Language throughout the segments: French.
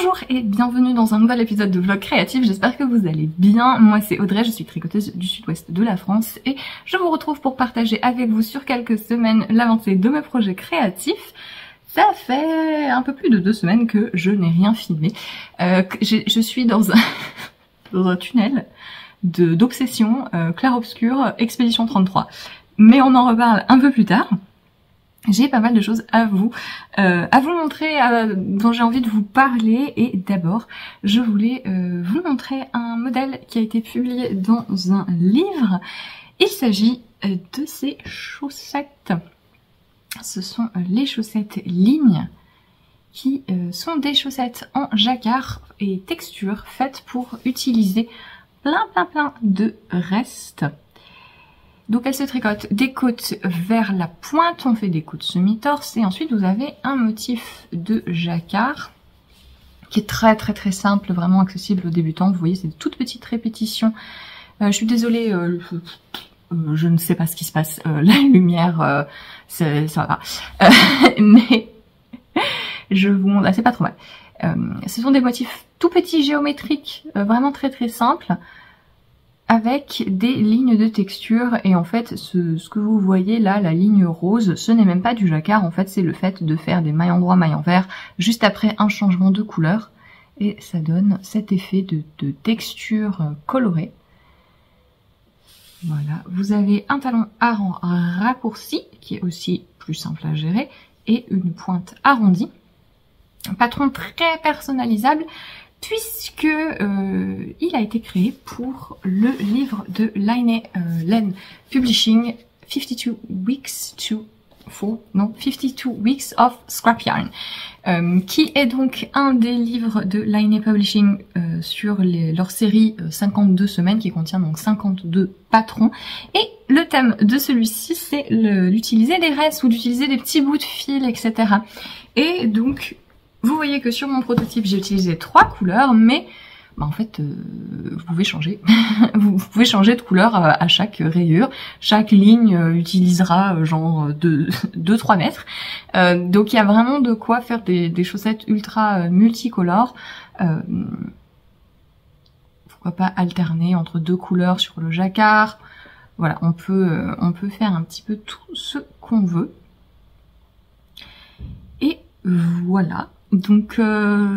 Bonjour et bienvenue dans un nouvel épisode de vlog créatif, j'espère que vous allez bien. Moi c'est Audrey, je suis tricoteuse du sud-ouest de la France et je vous retrouve pour partager avec vous sur quelques semaines l'avancée de mes projets créatifs. Ça fait un peu plus de 2 semaines que je n'ai rien filmé. Je suis dans un tunnel d'obsession clair-obscur Expédition 33. Mais on en reparle un peu plus tard. J'ai pas mal de choses à vous montrer, dont j'ai envie de vous parler. Et d'abord, je voulais vous montrer un modèle qui a été publié dans un livre. Il s'agit de ces chaussettes. Ce sont les chaussettes Ligne, qui sont des chaussettes en jacquard et texture faites pour utiliser plein de restes. Donc elle se tricote des côtes vers la pointe, on fait des côtes semi-torse et ensuite vous avez un motif de jacquard qui est très simple, vraiment accessible aux débutants. Vous voyez, c'est de toutes petites répétitions. Je suis désolée, je ne sais pas ce qui se passe, la lumière, ça va. Mais je vous montre, c'est pas trop mal. Ce sont des motifs tout petits géométriques, vraiment très simples, avec des lignes de texture. Et en fait ce que vous voyez là, la ligne rose, ce n'est même pas du jacquard, en fait c'est le fait de faire des mailles endroit, mailles envers juste après un changement de couleur, et ça donne cet effet de texture colorée. Voilà, vous avez un talon à rang raccourci qui est aussi plus simple à gérer et une pointe arrondie. Un patron très personnalisable puisque il a été créé pour le livre de Line Publishing 52 Weeks of Scrap Yarn, qui est donc un des livres de Line Publishing sur leur série 52 semaines, qui contient donc 52 patrons. Et le thème de celui-ci, c'est d'utiliser des restes ou d'utiliser des petits bouts de fil, etc. Et donc vous voyez que sur mon prototype, j'ai utilisé 3 couleurs, mais en fait, vous pouvez changer. Vous pouvez changer de couleur à chaque rayure. Chaque ligne utilisera genre 2-3 mètres. Donc il y a vraiment de quoi faire des chaussettes ultra multicolores. Pourquoi pas alterner entre 2 couleurs sur le jacquard. Voilà, on peut faire un petit peu tout ce qu'on veut. Et voilà. Donc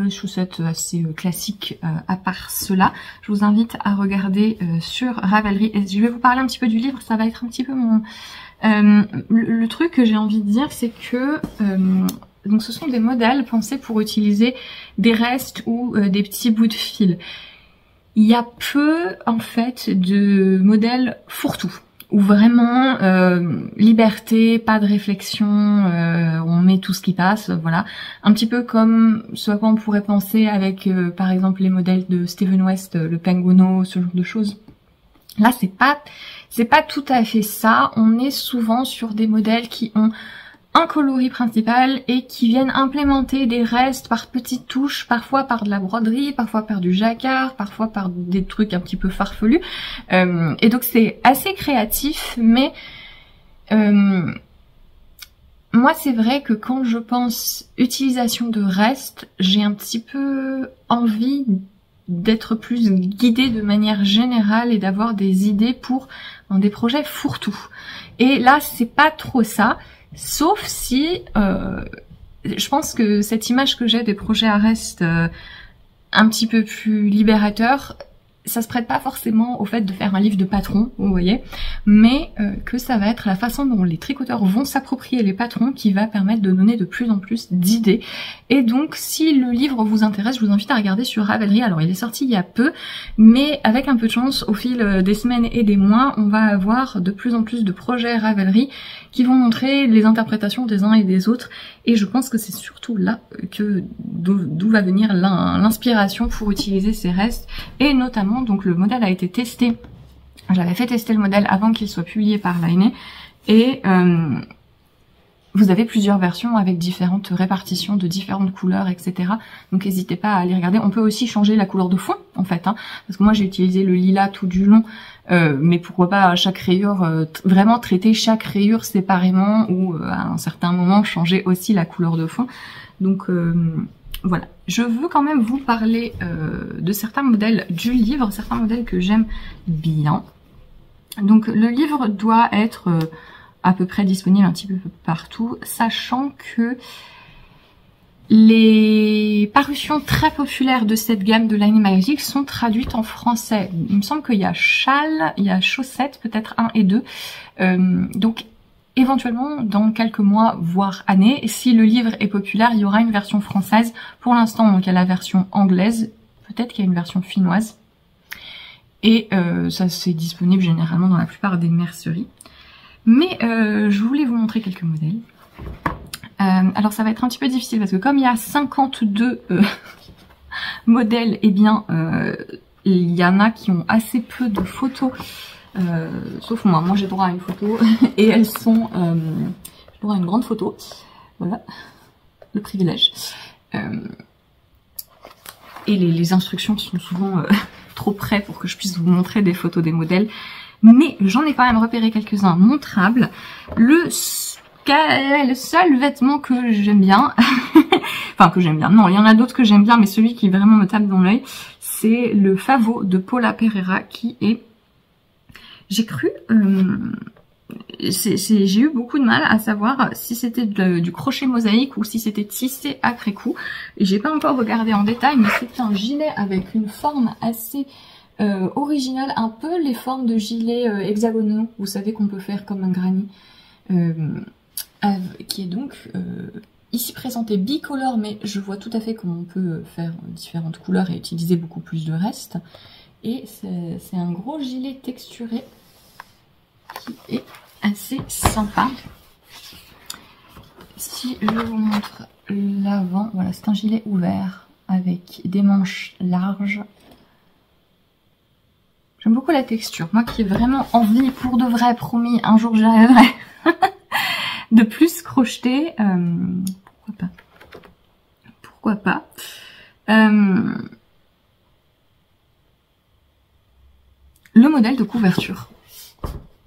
chaussettes assez classiques à part cela. Je vous invite à regarder sur Ravelry. Et je vais vous parler un petit peu du livre, ça va être un petit peu mon... le truc que j'ai envie de dire, c'est que donc ce sont des modèles pensés pour utiliser des restes ou des petits bouts de fil. Il y a peu en fait de modèles fourre-tout, où vraiment liberté, pas de réflexion, on met tout ce qui passe, voilà. Un petit peu comme ce à quoi on pourrait penser avec par exemple les modèles de Steven West, le Penguino, ce genre de choses. Là c'est pas tout à fait ça, on est souvent sur des modèles qui ont un coloris principal et qui viennent implémenter des restes par petites touches, parfois par de la broderie, parfois par du jacquard, parfois par des trucs un petit peu farfelus. Et donc c'est assez créatif, mais moi c'est vrai que quand je pense utilisation de restes, j'ai un petit peu envie d'être plus guidée de manière générale et d'avoir des idées pour des projets fourre-tout. Et là c'est pas trop ça. Sauf si, je pense que cette image que j'ai des projets à reste un petit peu plus libérateurs, ça se prête pas forcément au fait de faire un livre de patron, vous voyez, mais que ça va être la façon dont les tricoteurs vont s'approprier les patrons qui va permettre de donner de plus en plus d'idées. Et donc si le livre vous intéresse, je vous invite à regarder sur Ravelry. Alors il est sorti il y a peu, mais avec un peu de chance, au fil des semaines et des mois, on va avoir de plus en plus de projets Ravelry qui vont montrer les interprétations des uns et des autres. Et je pense que c'est surtout là que d'où va venir l'inspiration pour utiliser ces restes. Et notamment, donc le modèle a été testé. J'avais fait tester le modèle avant qu'il soit publié par Line. Et vous avez plusieurs versions avec différentes répartitions de différentes couleurs, etc. Donc n'hésitez pas à aller regarder. On peut aussi changer la couleur de fond, en fait. Parce que moi j'ai utilisé le lilas tout du long. Mais pourquoi pas à chaque rayure, vraiment traiter chaque rayure séparément ou à un certain moment changer aussi la couleur de fond. Donc voilà, je veux quand même vous parler de certains modèles du livre, certains modèles que j'aime bien. Donc le livre doit être à peu près disponible un petit peu partout, sachant que les parutions très populaires de cette gamme de Line Magic sont traduites en français. Il me semble qu'il y a Châle, il y a Chaussette, peut-être 1 et 2. Donc éventuellement, dans quelques mois, voire années, si le livre est populaire, il y aura une version française. Pour l'instant, donc il y a la version anglaise, peut-être qu'il y a une version finnoise. Et ça c'est disponible généralement dans la plupart des merceries. Mais je voulais vous montrer quelques modèles. Alors ça va être un petit peu difficile parce que comme il y a 52 modèles, eh bien il y en a qui ont assez peu de photos, sauf moi. Moi j'ai droit à une photo et elles sont... j'ai droit à une grande photo, voilà, le privilège. Et les instructions sont souvent trop près pour que je puisse vous montrer des photos des modèles. Mais j'en ai quand même repéré quelques-uns montrables. Le seul vêtement que j'aime bien, enfin que j'aime bien, non, il y en a d'autres que j'aime bien, mais celui qui vraiment me tape dans l'œil, c'est le Favo de Paula Pereira qui est... J'ai cru... j'ai eu beaucoup de mal à savoir si c'était du crochet mosaïque ou si c'était tissé après coup. Et j'ai pas encore regardé en détail, mais c'est un gilet avec une forme assez originale, un peu les formes de gilets hexagonaux, vous savez qu'on peut faire comme un granny, qui est donc ici présenté bicolore, mais je vois tout à fait comment on peut faire différentes couleurs et utiliser beaucoup plus de reste. Et c'est un gros gilet texturé qui est assez sympa. Si je vous montre l'avant, voilà, c'est un gilet ouvert avec des manches larges. J'aime beaucoup la texture. Moi qui ai vraiment envie, pour de vrai, promis, un jour j'y arriverai, de plus crocheter. Pourquoi pas? Pourquoi pas? Le modèle de couverture.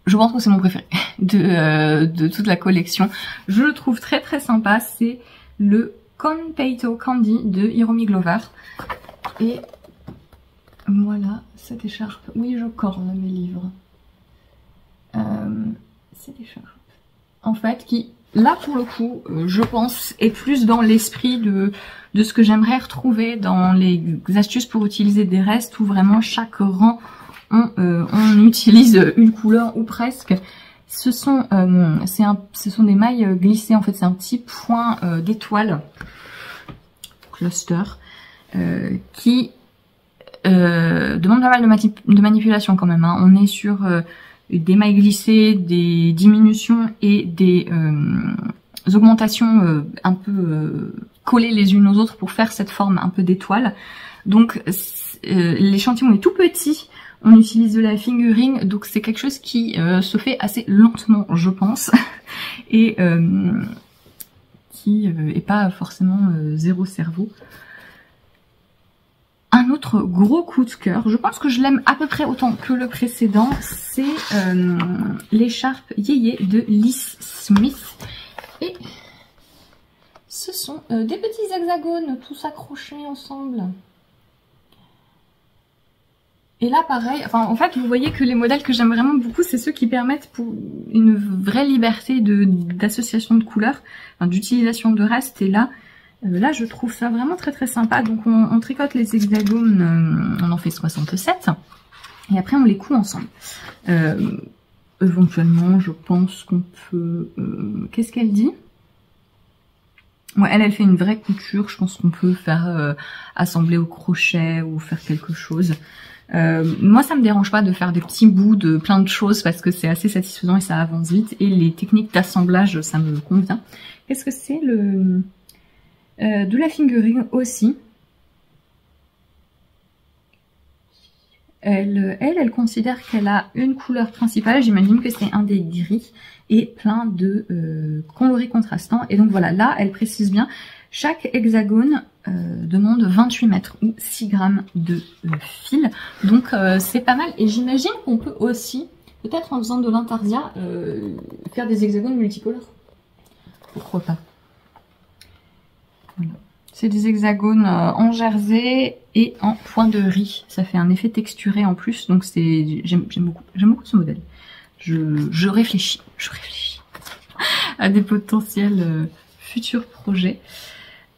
Je pense que c'est mon préféré de toute la collection. Je le trouve très très sympa. C'est le Conpeito Candy de Hiromi Glover. Et voilà, cette écharpe. Oui, je corne mes livres. Cette écharpe. En fait, qui, là pour le coup, je pense, est plus dans l'esprit de ce que j'aimerais retrouver dans les astuces pour utiliser des restes, où vraiment chaque rang, on utilise une couleur ou presque. Ce sont des mailles glissées, en fait, c'est un petit point d'étoile, cluster, qui demande pas mal de manipulation quand même, hein. On est sur des mailles glissées, des diminutions et des augmentations un peu collées les unes aux autres pour faire cette forme un peu d'étoile. Donc l'échantillon est tout petit, on utilise de la fingering, donc c'est quelque chose qui se fait assez lentement, je pense, et qui est pas forcément zéro cerveau. Un autre gros coup de cœur, je pense que je l'aime à peu près autant que le précédent, c'est l'écharpe Yéyé de Liz Smith. Et ce sont des petits hexagones tous accrochés ensemble. Et là pareil, enfin en fait vous voyez que les modèles que j'aime vraiment beaucoup, c'est ceux qui permettent pour une vraie liberté d'association de couleurs, enfin, d'utilisation de restes. Et là, là je trouve ça vraiment très très sympa. Donc on tricote les hexagones, on en fait 67 et après on les coud ensemble. Éventuellement je pense qu'on peut... qu'est-ce qu'elle dit? Ouais, elle fait une vraie couture, je pense qu'on peut faire assembler au crochet ou faire quelque chose. Moi ça me dérange pas de faire des petits bouts de plein de choses parce que c'est assez satisfaisant et ça avance vite, et les techniques d'assemblage ça me convient. Qu'est-ce que c'est le... de la fingering aussi. Elle considère qu'elle a une couleur principale, j'imagine que c'est un des gris, et plein de coloris contrastants. Et donc voilà, là elle précise bien, chaque hexagone demande 28 mètres ou 6 grammes de fil. Donc c'est pas mal, et j'imagine qu'on peut aussi, peut-être en faisant de l'intarsia, faire des hexagones multicolores. Pourquoi pas? Voilà. C'est des hexagones en jersey et en point de riz. Ça fait un effet texturé en plus, donc j'aime beaucoup ce modèle. Je réfléchis à des potentiels futurs projets.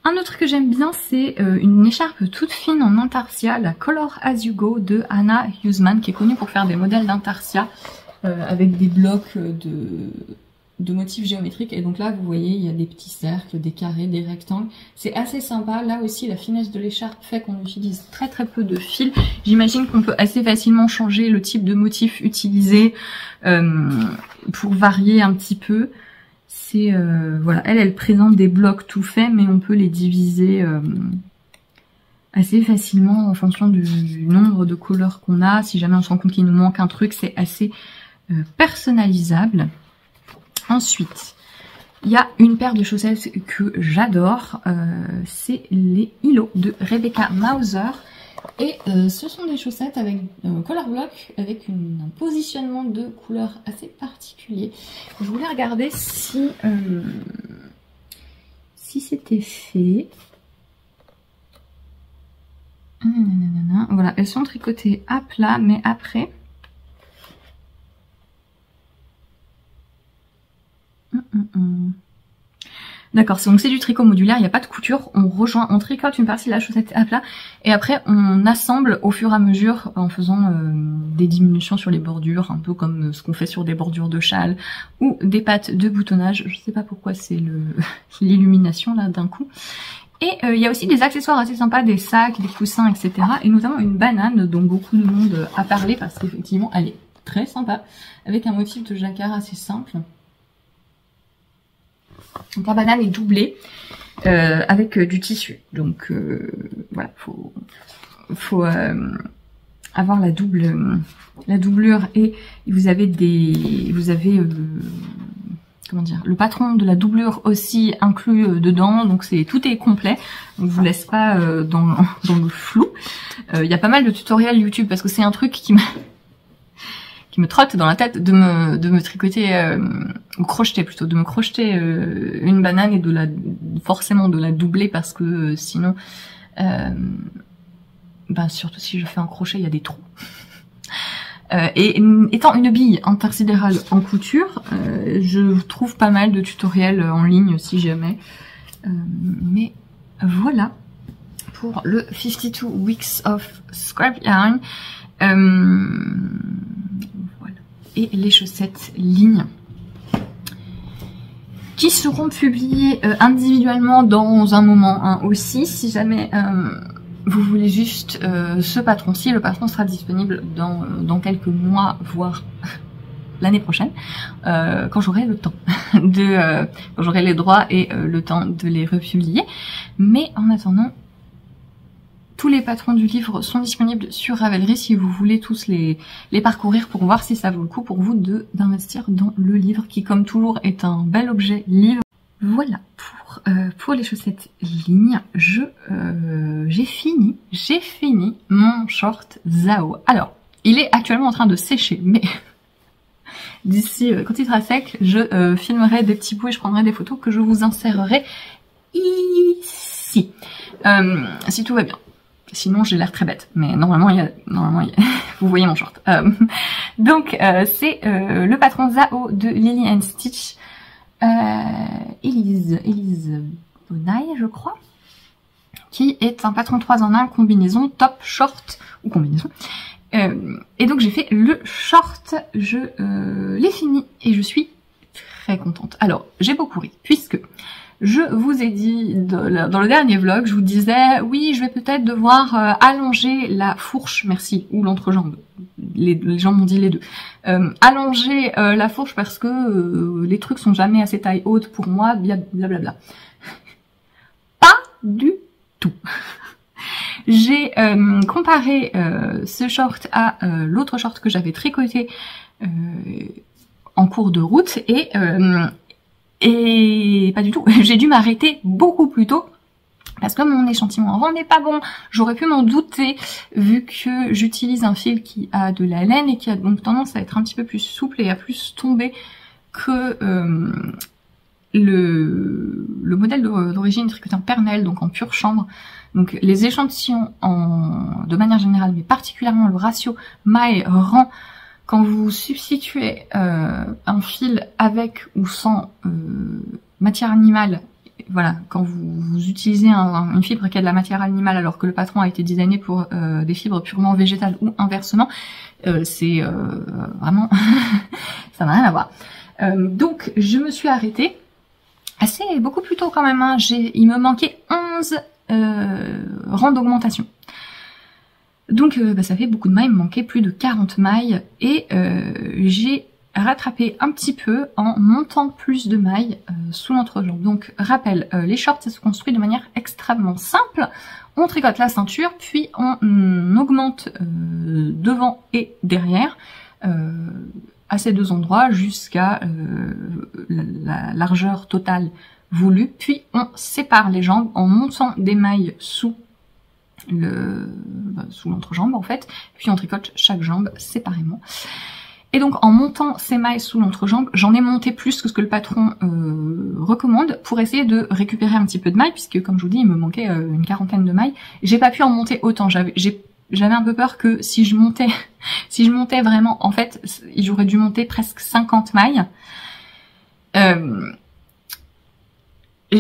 Un autre que j'aime bien, c'est une écharpe toute fine en intarsia, la Color As You Go de Anna Huseman, qui est connue pour faire des modèles d'intarsia avec des blocs de motifs géométriques. Et donc là, vous voyez, il y a des petits cercles, des carrés, des rectangles. C'est assez sympa. Là aussi, la finesse de l'écharpe fait qu'on utilise très peu de fils. J'imagine qu'on peut assez facilement changer le type de motif utilisé pour varier un petit peu. C'est voilà, elle présente des blocs tout faits, mais on peut les diviser assez facilement en fonction du nombre de couleurs qu'on a. Si jamais on se rend compte qu'il nous manque un truc, c'est assez personnalisable. Ensuite, il y a une paire de chaussettes que j'adore, c'est les Hilo de Rebecca Mauser. Et ce sont des chaussettes avec color block, avec un positionnement de couleurs assez particulier. Je voulais regarder si c'était fait. Voilà, elles sont tricotées à plat, mais après... D'accord, donc c'est du tricot modulaire, il n'y a pas de couture, on tricote une partie de la chaussette à plat et après on assemble au fur et à mesure en faisant des diminutions sur les bordures, un peu comme ce qu'on fait sur des bordures de châle ou des pattes de boutonnage. Je sais pas pourquoi c'est l'illumination là d'un coup. Et il y a aussi des accessoires assez sympas, des sacs, des coussins, etc. Et notamment une banane dont beaucoup de monde a parlé parce qu'effectivement elle est très sympa, avec un motif de jacquard assez simple. Donc la banane est doublée avec du tissu. Donc voilà, faut avoir la doublure et vous avez comment dire, le patron de la doublure aussi inclus dedans. Donc tout est complet. Donc je vous laisse pas dans le flou. Il y a pas mal de tutoriels YouTube parce que c'est un truc qui me trotte dans la tête de me tricoter ou crocheter plutôt, de me crocheter une banane et forcément de la doubler parce que sinon surtout si je fais un crochet il y a des trous. Et étant une bille intersidérale en couture, je trouve pas mal de tutoriels en ligne si jamais. Mais voilà pour le 52 Weeks of Scrap Yarn. Voilà. Et les chaussettes lignes qui seront publiées individuellement dans un moment aussi, si jamais vous voulez juste ce patron-ci. Le patron sera disponible dans quelques mois, voire l'année prochaine, quand j'aurai le temps quand j'aurai les droits et le temps de les republier. Mais en attendant, tous les patrons du livre sont disponibles sur Ravelry si vous voulez tous les parcourir pour voir si ça vaut le coup pour vous d'investir dans le livre qui, comme toujours, est un bel objet livre. Voilà pour les chaussettes lignes. J'ai fini mon short Zao. Alors, il est actuellement en train de sécher, mais d'ici quand il sera sec, je filmerai des petits bouts et je prendrai des photos que je vous insérerai ici, si tout va bien. Sinon, j'ai l'air très bête, mais normalement, vous voyez mon short. Donc, c'est le patron Zao de Lily and Stitch, Elise Bonaille, je crois, qui est un patron 3 en 1, combinaison, top, short, ou combinaison. Et donc, j'ai fait le short, je l'ai fini, et je suis très contente. Alors, j'ai beaucoup ri, puisque... je vous ai dit dans le dernier vlog, je vous disais oui, je vais peut-être devoir allonger la fourche, merci, ou l'entrejambe. Les gens m'ont dit les deux. Allonger la fourche parce que les trucs sont jamais assez taille haute pour moi, blablabla. Pas du tout. J'ai comparé ce short à l'autre short que j'avais tricoté en cours de route et pas du tout, j'ai dû m'arrêter beaucoup plus tôt parce que mon échantillon avant n'est pas bon. J'aurais pu m'en douter vu que j'utilise un fil qui a de la laine et qui a donc tendance à être un petit peu plus souple et à plus tomber que le modèle d'origine tricoté en pernelle, donc en pure chambre. Donc les échantillons de manière générale, mais particulièrement le ratio maille-rang, quand vous substituez un fil avec ou sans matière animale, voilà, quand vous utilisez une fibre qui a de la matière animale alors que le patron a été designé pour des fibres purement végétales ou inversement, c'est vraiment ça n'a rien à voir. Donc je me suis arrêtée beaucoup plus tôt quand même, hein. Il me manquait 11 rangs d'augmentation. Donc ça fait beaucoup de mailles, il me manquait plus de 40 mailles et j'ai rattrapé un petit peu en montant plus de mailles sous l'entrejambe. Donc rappel, les shorts ça se construit de manière extrêmement simple. On tricote la ceinture, puis on augmente devant et derrière à ces deux endroits jusqu'à la largeur totale voulue, puis on sépare les jambes en montant des mailles sous l'entrejambe en fait, puis on tricote chaque jambe séparément. Et donc en montant ces mailles sous l'entrejambe, j'en ai monté plus que ce que le patron recommande pour essayer de récupérer un petit peu de mailles, puisque comme je vous dis il me manquait une quarantaine de mailles. J'ai pas pu en monter autant, j'avais un peu peur que si je montais vraiment, en fait j'aurais dû monter presque 50 mailles.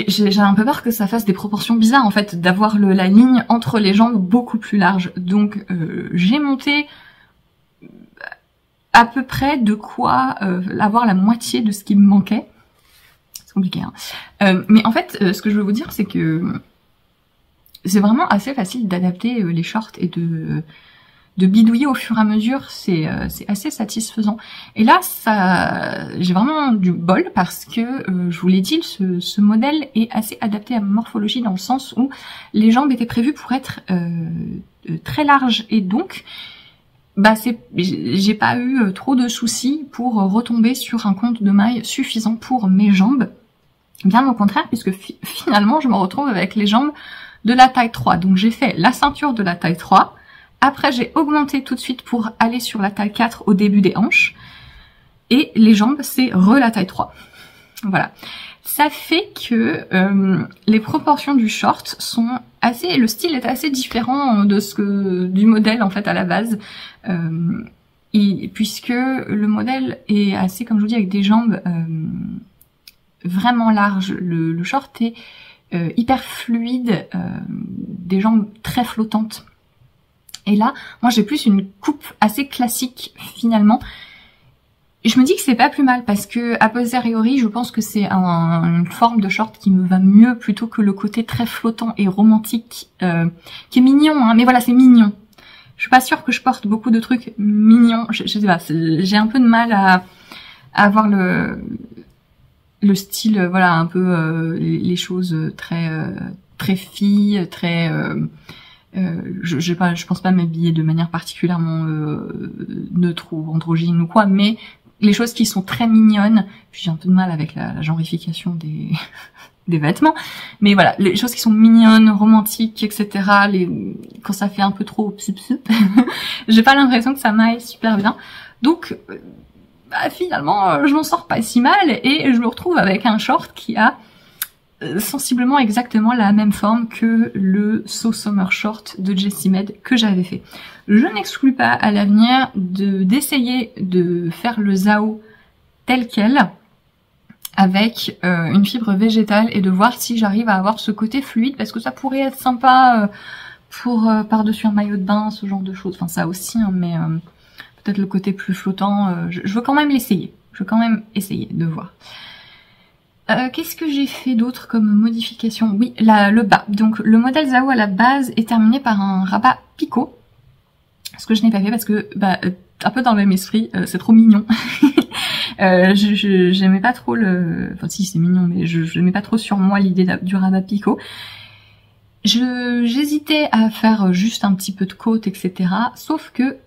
J'ai un peu peur que ça fasse des proportions bizarres en fait, d'avoir la ligne entre les jambes beaucoup plus large. Donc j'ai monté à peu près de quoi avoir la moitié de ce qui me manquait. C'est compliqué, hein. Mais en fait, ce que je veux vous dire, c'est que c'est vraiment assez facile d'adapter les shorts et de bidouiller au fur et à mesure, c'est assez satisfaisant. Et là, j'ai vraiment du bol parce que, je vous l'ai dit, ce modèle est assez adapté à ma morphologie dans le sens où les jambes étaient prévues pour être très larges et donc j'ai pas eu trop de soucis pour retomber sur un compte de mailles suffisant pour mes jambes. Bien au contraire, puisque finalement je me retrouve avec les jambes de la taille 3. Donc j'ai fait la ceinture de la taille 3. Après j'ai augmenté tout de suite pour aller sur la taille 4 au début des hanches. Et les jambes c'est la taille 3. Voilà. Ça fait que les proportions du short sont le style est assez différent du modèle en fait à la base, puisque le modèle est assez, comme je vous dis, avec des jambes vraiment larges. Le short est hyper fluide, des jambes très flottantes. Et là, moi j'ai plus une coupe assez classique finalement. Je me dis que c'est pas plus mal parce que a posteriori, je pense que c'est une forme de short qui me va mieux plutôt que le côté très flottant et romantique qui est mignon, hein, mais voilà, c'est mignon. Je suis pas sûre que je porte beaucoup de trucs mignons. Je sais pas, j'ai un peu de mal à avoir le style, voilà, un peu les choses très filles, très je pense pas m'habiller de manière particulièrement neutre ou androgyne ou quoi, mais les choses qui sont très mignonnes, puis j'ai un peu de mal avec la genrification des vêtements, mais voilà, les choses qui sont mignonnes, romantiques, etc., quand ça fait un peu trop psup, j'ai pas l'impression que ça m'aille super bien. Donc, finalement, je m'en sors pas si mal, et je me retrouve avec un short qui a sensiblement exactement la même forme que le So Summer Short de Jessie Med que j'avais fait. Je n'exclus pas à l'avenir d'essayer de faire le Zao tel quel avec une fibre végétale et de voir si j'arrive à avoir ce côté fluide parce que ça pourrait être sympa pour par-dessus un maillot de bain, ce genre de choses. Enfin ça aussi, hein, mais peut-être le côté plus flottant, je veux quand même l'essayer. Je veux quand même essayer de voir. Qu'est-ce que j'ai fait d'autre comme modification? Oui, le bas. Donc le modèle Zao à la base est terminé par un rabat picot. Ce que je n'ai pas fait parce que, un peu dans le même esprit, c'est trop mignon. J'aimais pas trop enfin si c'est mignon, mais je n'aimais pas trop sur moi l'idée du rabat picot. J'hésitais à faire juste un petit peu de côte, etc. Sauf que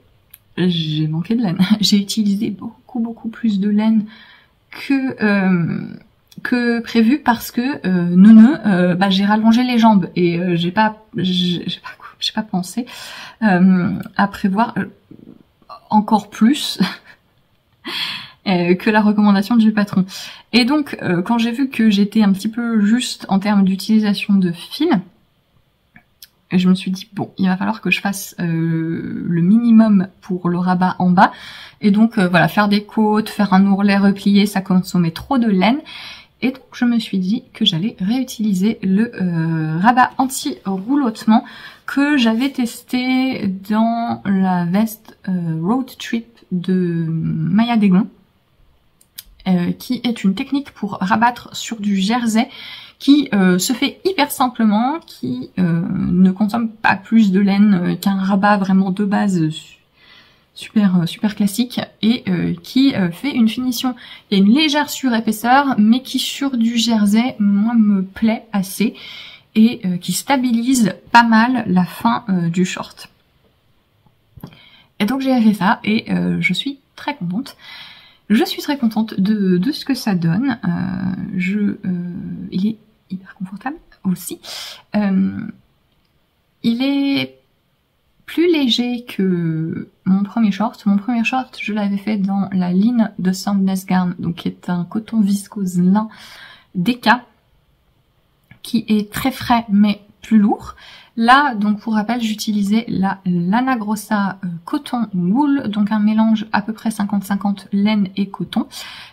j'ai manqué de laine. J'ai utilisé beaucoup plus de laine que prévu parce que j'ai rallongé les jambes et j'ai pas pensé à prévoir encore plus. que la recommandation du patron. Et donc, quand j'ai vu que j'étais un petit peu juste en termes d'utilisation de fil, je me suis dit, bon, il va falloir que je fasse le minimum pour le rabat en bas. Et donc, voilà, faire des côtes, faire un ourlet replié, ça consommait trop de laine. Et donc, je me suis dit que j'allais réutiliser le rabat anti-roulotement que j'avais testé dans la veste Road Trip de Maya Degon, qui est une technique pour rabattre sur du jersey qui se fait hyper simplement, qui ne consomme pas plus de laine qu'un rabat vraiment de base super classique, et qui fait une finition. Il y a une légère surépaisseur, mais qui sur du jersey, moi, me plaît assez, et qui stabilise pas mal la fin du short. Et donc j'ai fait ça, et je suis très contente. Je suis très contente de ce que ça donne. Il est hyper confortable aussi. Il est plus léger que mon premier short. Mon premier short, je l'avais fait dans la ligne de Sandnes Garn, donc qui est un coton viscose lin Deka, qui est très frais mais plus lourd. Là, donc pour rappel, j'utilisais la Lana Grossa coton wool, donc un mélange à peu près 50-50 laine et coton,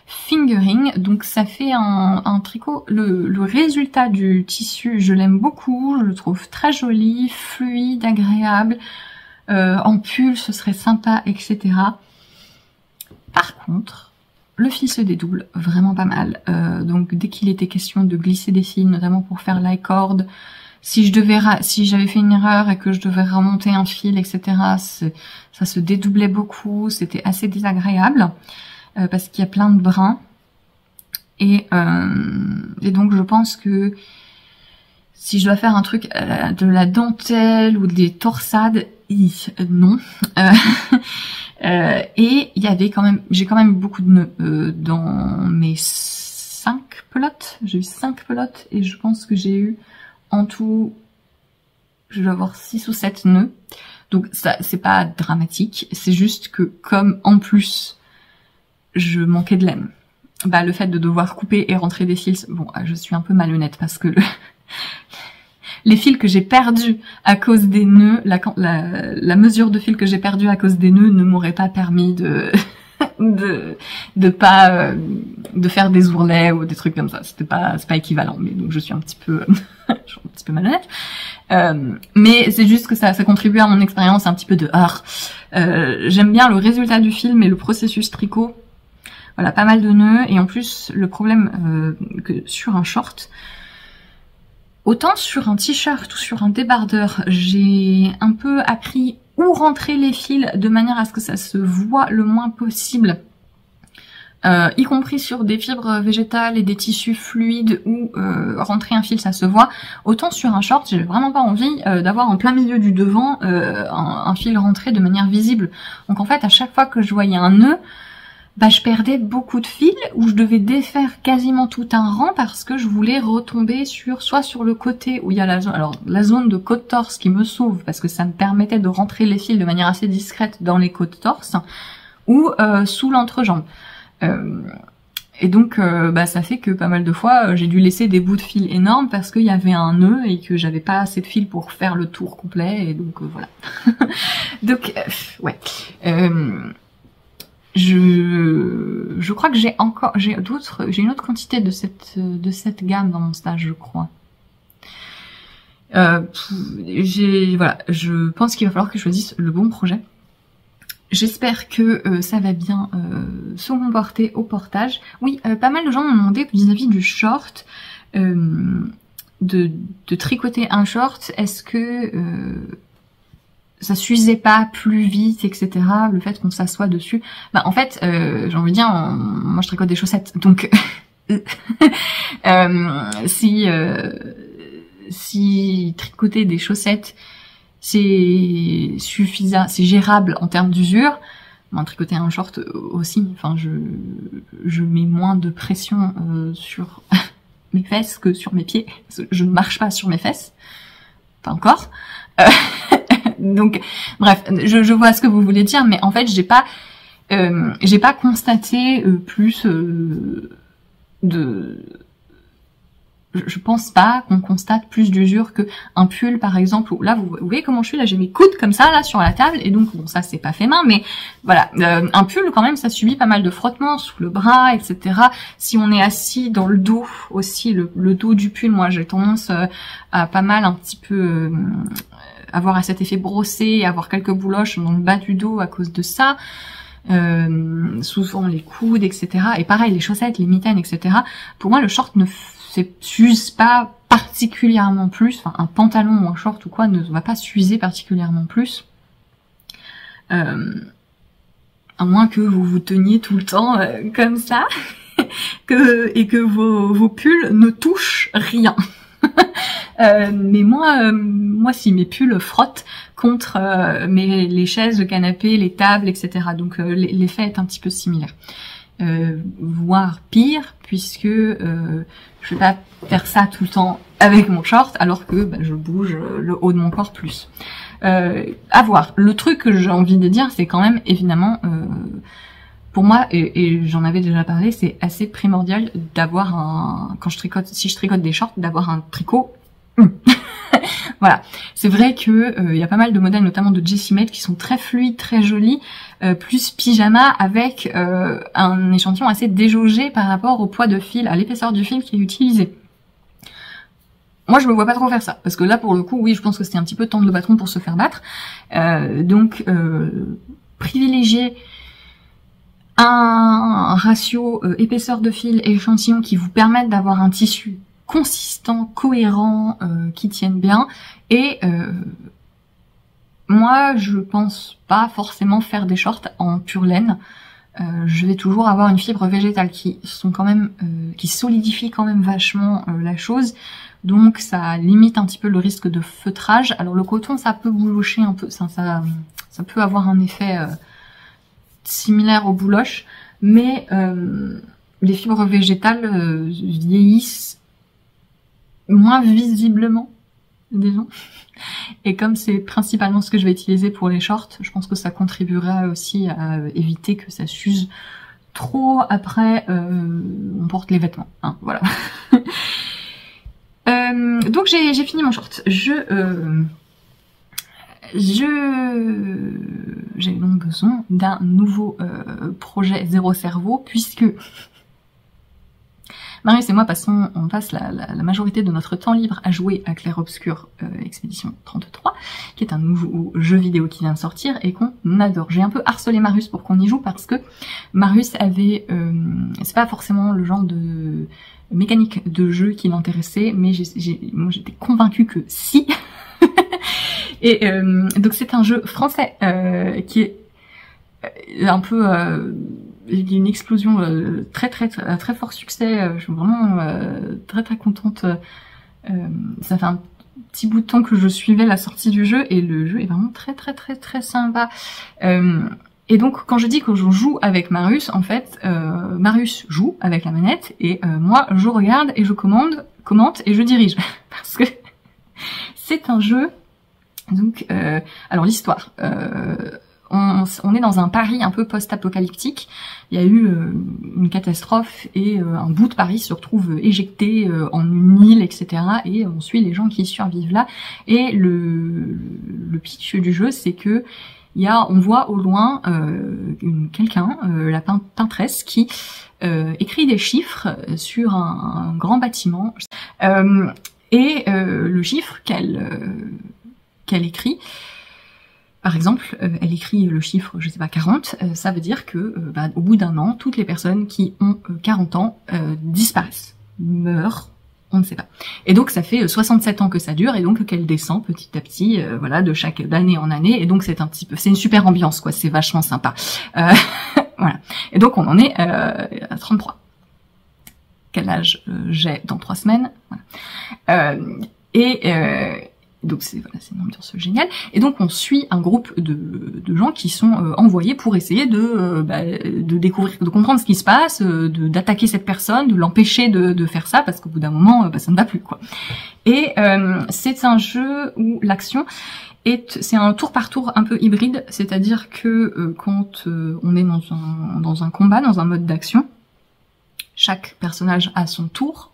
fingering, donc ça fait un tricot. Le résultat du tissu, je l'aime beaucoup, je le trouve très joli, fluide, agréable, en pull ce serait sympa, etc. Par contre, le fil se dédouble vraiment pas mal, donc dès qu'il était question de glisser des fils, notamment pour faire l'i-cord, si j'avais fait une erreur et que je devais remonter un fil, etc., ça se dédoublait beaucoup, c'était assez désagréable, parce qu'il y a plein de brins. Et donc je pense que si je dois faire un truc de la dentelle ou des torsades, non. Et il y avait j'ai quand même eu beaucoup de nœuds dans mes 5 pelotes. J'ai eu 5 pelotes et je pense que j'ai eu en tout, je dois avoir 6 ou 7 nœuds. Donc ça, c'est pas dramatique. C'est juste que comme en plus, je manquais de laine, bah le fait de devoir couper et rentrer des fils, bon, je suis un peu malhonnête parce que les fils que j'ai perdus à cause des nœuds, la mesure de fils que j'ai perdu à cause des nœuds ne m'aurait pas permis de faire des ourlets ou des trucs comme ça. C'est pas équivalent, mais donc je suis un petit peu malhonnête. Mais c'est juste que ça contribue à mon expérience un petit peu de art. J'aime bien le résultat du fil, mais le processus tricot, voilà, pas mal de nœuds. Et en plus, le problème que sur un short, autant sur un t-shirt ou sur un débardeur, j'ai un peu appris où rentrer les fils de manière à ce que ça se voit le moins possible, y compris sur des fibres végétales et des tissus fluides où rentrer un fil ça se voit. Autant sur un short, j'ai vraiment pas envie d'avoir en plein milieu du devant un fil rentré de manière visible. Donc en fait, à chaque fois que je voyais un nœud, bah je perdais beaucoup de fils, où je devais défaire quasiment tout un rang parce que je voulais retomber soit sur le côté où il y a la zone de côte-torse qui me sauve parce que ça me permettait de rentrer les fils de manière assez discrète dans les côtes-torse, ou sous l'entrejambe. Et donc bah ça fait que pas mal de fois j'ai dû laisser des bouts de fil énormes parce qu'il y avait un nœud et que j'avais pas assez de fil pour faire le tour complet, et donc voilà. Donc ouais. Je crois que j'ai une autre quantité de cette gamme dans mon stage, je crois. Voilà, je pense qu'il va falloir que je choisisse le bon projet. J'espère que ça va bien se comporter au portage. Oui, pas mal de gens m'ont demandé vis-à-vis du short, de tricoter un short, est-ce que ça s'usait pas plus vite, etc. Le fait qu'on s'assoit dessus. Bah en fait, j'ai envie de dire, moi je tricote des chaussettes, donc si tricoter des chaussettes c'est suffisant, c'est gérable en termes d'usure, ben, tricoter un short aussi. Enfin, je mets moins de pression sur mes fesses que sur mes pieds. Je ne marche pas sur mes fesses, pas encore. Donc, bref, je vois ce que vous voulez dire, mais en fait, j'ai pas J'ai pas constaté plus je pense pas qu'on constate plus d'usure que un pull par exemple, où là vous voyez comment je suis, là j'ai mes coudes comme ça là sur la table, et donc bon ça c'est pas fait main, mais voilà, un pull quand même ça subit pas mal de frottements sous le bras, etc. Si on est assis dans le dos aussi, le dos du pull, moi j'ai tendance à pas mal un petit peu avoir cet effet brossé, avoir quelques bouloches dans le bas du dos à cause de ça. Souvent les coudes, etc. Et pareil les chaussettes, les mitaines, etc. Pour moi le short ne s'use pas particulièrement plus, enfin un pantalon ou un short ou quoi ne va pas s'user particulièrement plus, à moins que vous vous teniez tout le temps comme ça et que vos pulls ne touchent rien. Mais moi si mes pulls frottent contre les chaises, le canapé, les tables, etc. Donc l'effet est un petit peu similaire. Voire pire, puisque je vais pas faire ça tout le temps avec mon short, alors que je bouge le haut de mon corps plus. À voir. Le truc que j'ai envie de dire, c'est quand même évidemment, pour moi, et j'en avais déjà parlé, c'est assez primordial d'avoir si je tricote des shorts, d'avoir un tricot. Voilà, c'est vrai que y a pas mal de modèles, notamment de Jessie Made, qui sont très fluides, très jolis, plus pyjama, avec un échantillon assez déjaugé par rapport au poids de fil, à l'épaisseur du fil qui est utilisé. Moi, je me vois pas trop faire ça, parce que là, pour le coup, oui, je pense que c'était un petit peu tendre le bâton pour se faire battre. Donc, privilégier un ratio épaisseur de fil et échantillon qui vous permettent d'avoir un tissu consistant, cohérent, qui tienne bien. Et moi, je pense pas forcément faire des shorts en pure laine. Je vais toujours avoir une fibre végétale qui solidifie quand même vachement la chose. Donc ça limite un petit peu le risque de feutrage. Alors le coton, ça peut boulocher un peu, ça peut avoir un effet similaire aux bouloches, mais les fibres végétales vieillissent moins visiblement, disons. Et comme c'est principalement ce que je vais utiliser pour les shorts, je pense que ça contribuera aussi à éviter que ça s'use trop après on porte les vêtements, hein, voilà. Donc j'ai fini mon short. J'ai donc besoin d'un nouveau projet zéro cerveau, puisque Marius et moi on passe la majorité de notre temps libre à jouer à Clair Obscur Expédition 33, qui est un nouveau jeu vidéo qui vient de sortir et qu'on adore. J'ai un peu harcelé Marius pour qu'on y joue, parce que Marius avait... c'est pas forcément le genre de mécanique de jeu qui l'intéressait, mais moi j'étais convaincue que si. Et donc c'est un jeu français qui est un peu... il y a une explosion, très fort succès. Je suis vraiment très contente. Ça fait un petit bout de temps que je suivais la sortie du jeu, et le jeu est vraiment très sympa. Et donc quand je dis que je joue avec Marius, en fait, Marius joue avec la manette, et moi je regarde et je commente et je dirige, parce que c'est un jeu. Donc, alors l'histoire. On est dans un Paris un peu post-apocalyptique. Il y a eu une catastrophe et un bout de Paris se retrouve éjecté en une île, etc. Et on suit les gens qui survivent là. Et le pitch du jeu, c'est que on voit au loin quelqu'un, la peintresse, qui écrit des chiffres sur un grand bâtiment. Et le chiffre qu'elle écrit, par exemple, elle écrit le chiffre, je sais pas, 40, ça veut dire que au bout d'un an, toutes les personnes qui ont 40 ans disparaissent, meurent, on ne sait pas. Et donc ça fait 67 ans que ça dure, et donc qu'elle descend petit à petit, voilà, d'année en année, et donc c'est une super ambiance, quoi, c'est vachement sympa. Voilà. Et donc on en est à 33. Quel âge j'ai dans 3 semaines, voilà. Donc c'est une ambiance géniale. Et donc on suit un groupe de gens qui sont envoyés pour essayer de découvrir, de comprendre ce qui se passe, d'attaquer cette personne, de l'empêcher de faire ça, parce qu'au bout d'un moment ça ne va plus, quoi. Et c'est un jeu où l'action Et c'est un tour par tour un peu hybride, c'est-à-dire que quand on est dans un combat, dans un mode d'action, chaque personnage a son tour,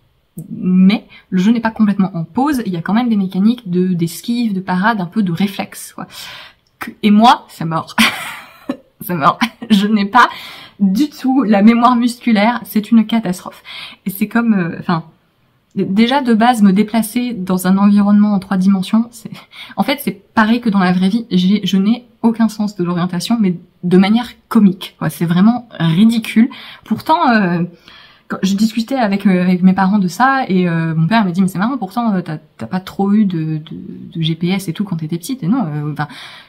mais le jeu n'est pas complètement en pause, il y a quand même des mécaniques d'esquive, de parade, un peu de réflexe, quoi. Et moi, c'est mort. C'est mort. Je n'ai pas du tout la mémoire musculaire, c'est une catastrophe. Et c'est comme, déjà de base, me déplacer dans un environnement en 3 dimensions, en fait, c'est pareil que dans la vraie vie, je n'ai aucun sens de l'orientation, mais de manière comique. Ouais, c'est vraiment ridicule. Pourtant, quand je discutais avec mes parents de ça, et mon père m'a dit mais c'est marrant, pourtant t'as pas trop eu de GPS et tout quand t'étais petite. Et non,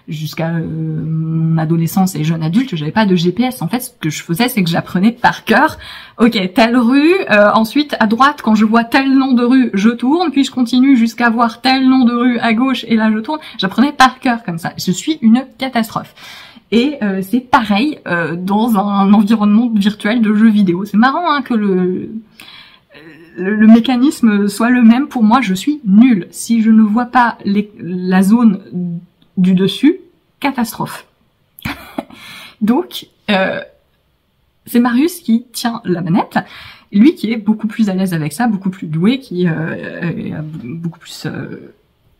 jusqu'à mon adolescence et jeune adulte, j'avais pas de GPS. En fait, ce que je faisais, c'est que j'apprenais par cœur. Ok, telle rue, ensuite à droite, quand je vois tel nom de rue, je tourne, puis je continue jusqu'à voir tel nom de rue à gauche, et là je tourne. J'apprenais par cœur comme ça. Je suis une catastrophe. Et c'est pareil dans un environnement virtuel de jeux vidéo. C'est marrant hein, que le mécanisme soit le même. Pour moi, je suis nulle. Si je ne vois pas la zone du dessus, catastrophe. Donc, c'est Marius qui tient la manette. Lui qui est beaucoup plus à l'aise avec ça, beaucoup plus doué, qui a beaucoup plus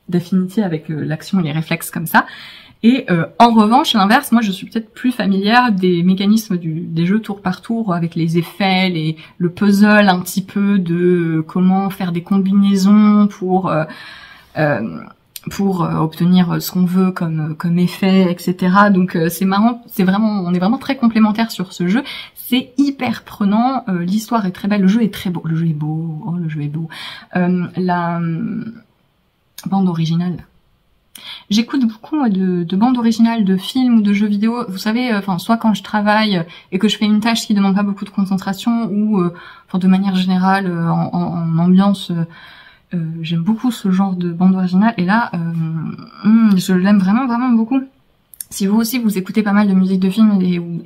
d'affinité avec l'action et les réflexes comme ça. Et en revanche, à l'inverse, moi je suis peut-être plus familière des mécanismes des jeux tour par tour avec les effets, le puzzle un petit peu de comment faire des combinaisons pour obtenir ce qu'on veut comme effet, etc. Donc c'est marrant, on est vraiment très complémentaires sur ce jeu. C'est hyper prenant, l'histoire est très belle, le jeu est très beau, le jeu est beau, la bande originale. J'écoute beaucoup moi, de bandes originales, de films ou de jeux vidéo. Vous savez, soit quand je travaille et que je fais une tâche qui demande pas beaucoup de concentration, ou de manière générale en ambiance. J'aime beaucoup ce genre de bande originale. Et là, je l'aime vraiment, vraiment beaucoup. Si vous aussi vous écoutez pas mal de musique de film ou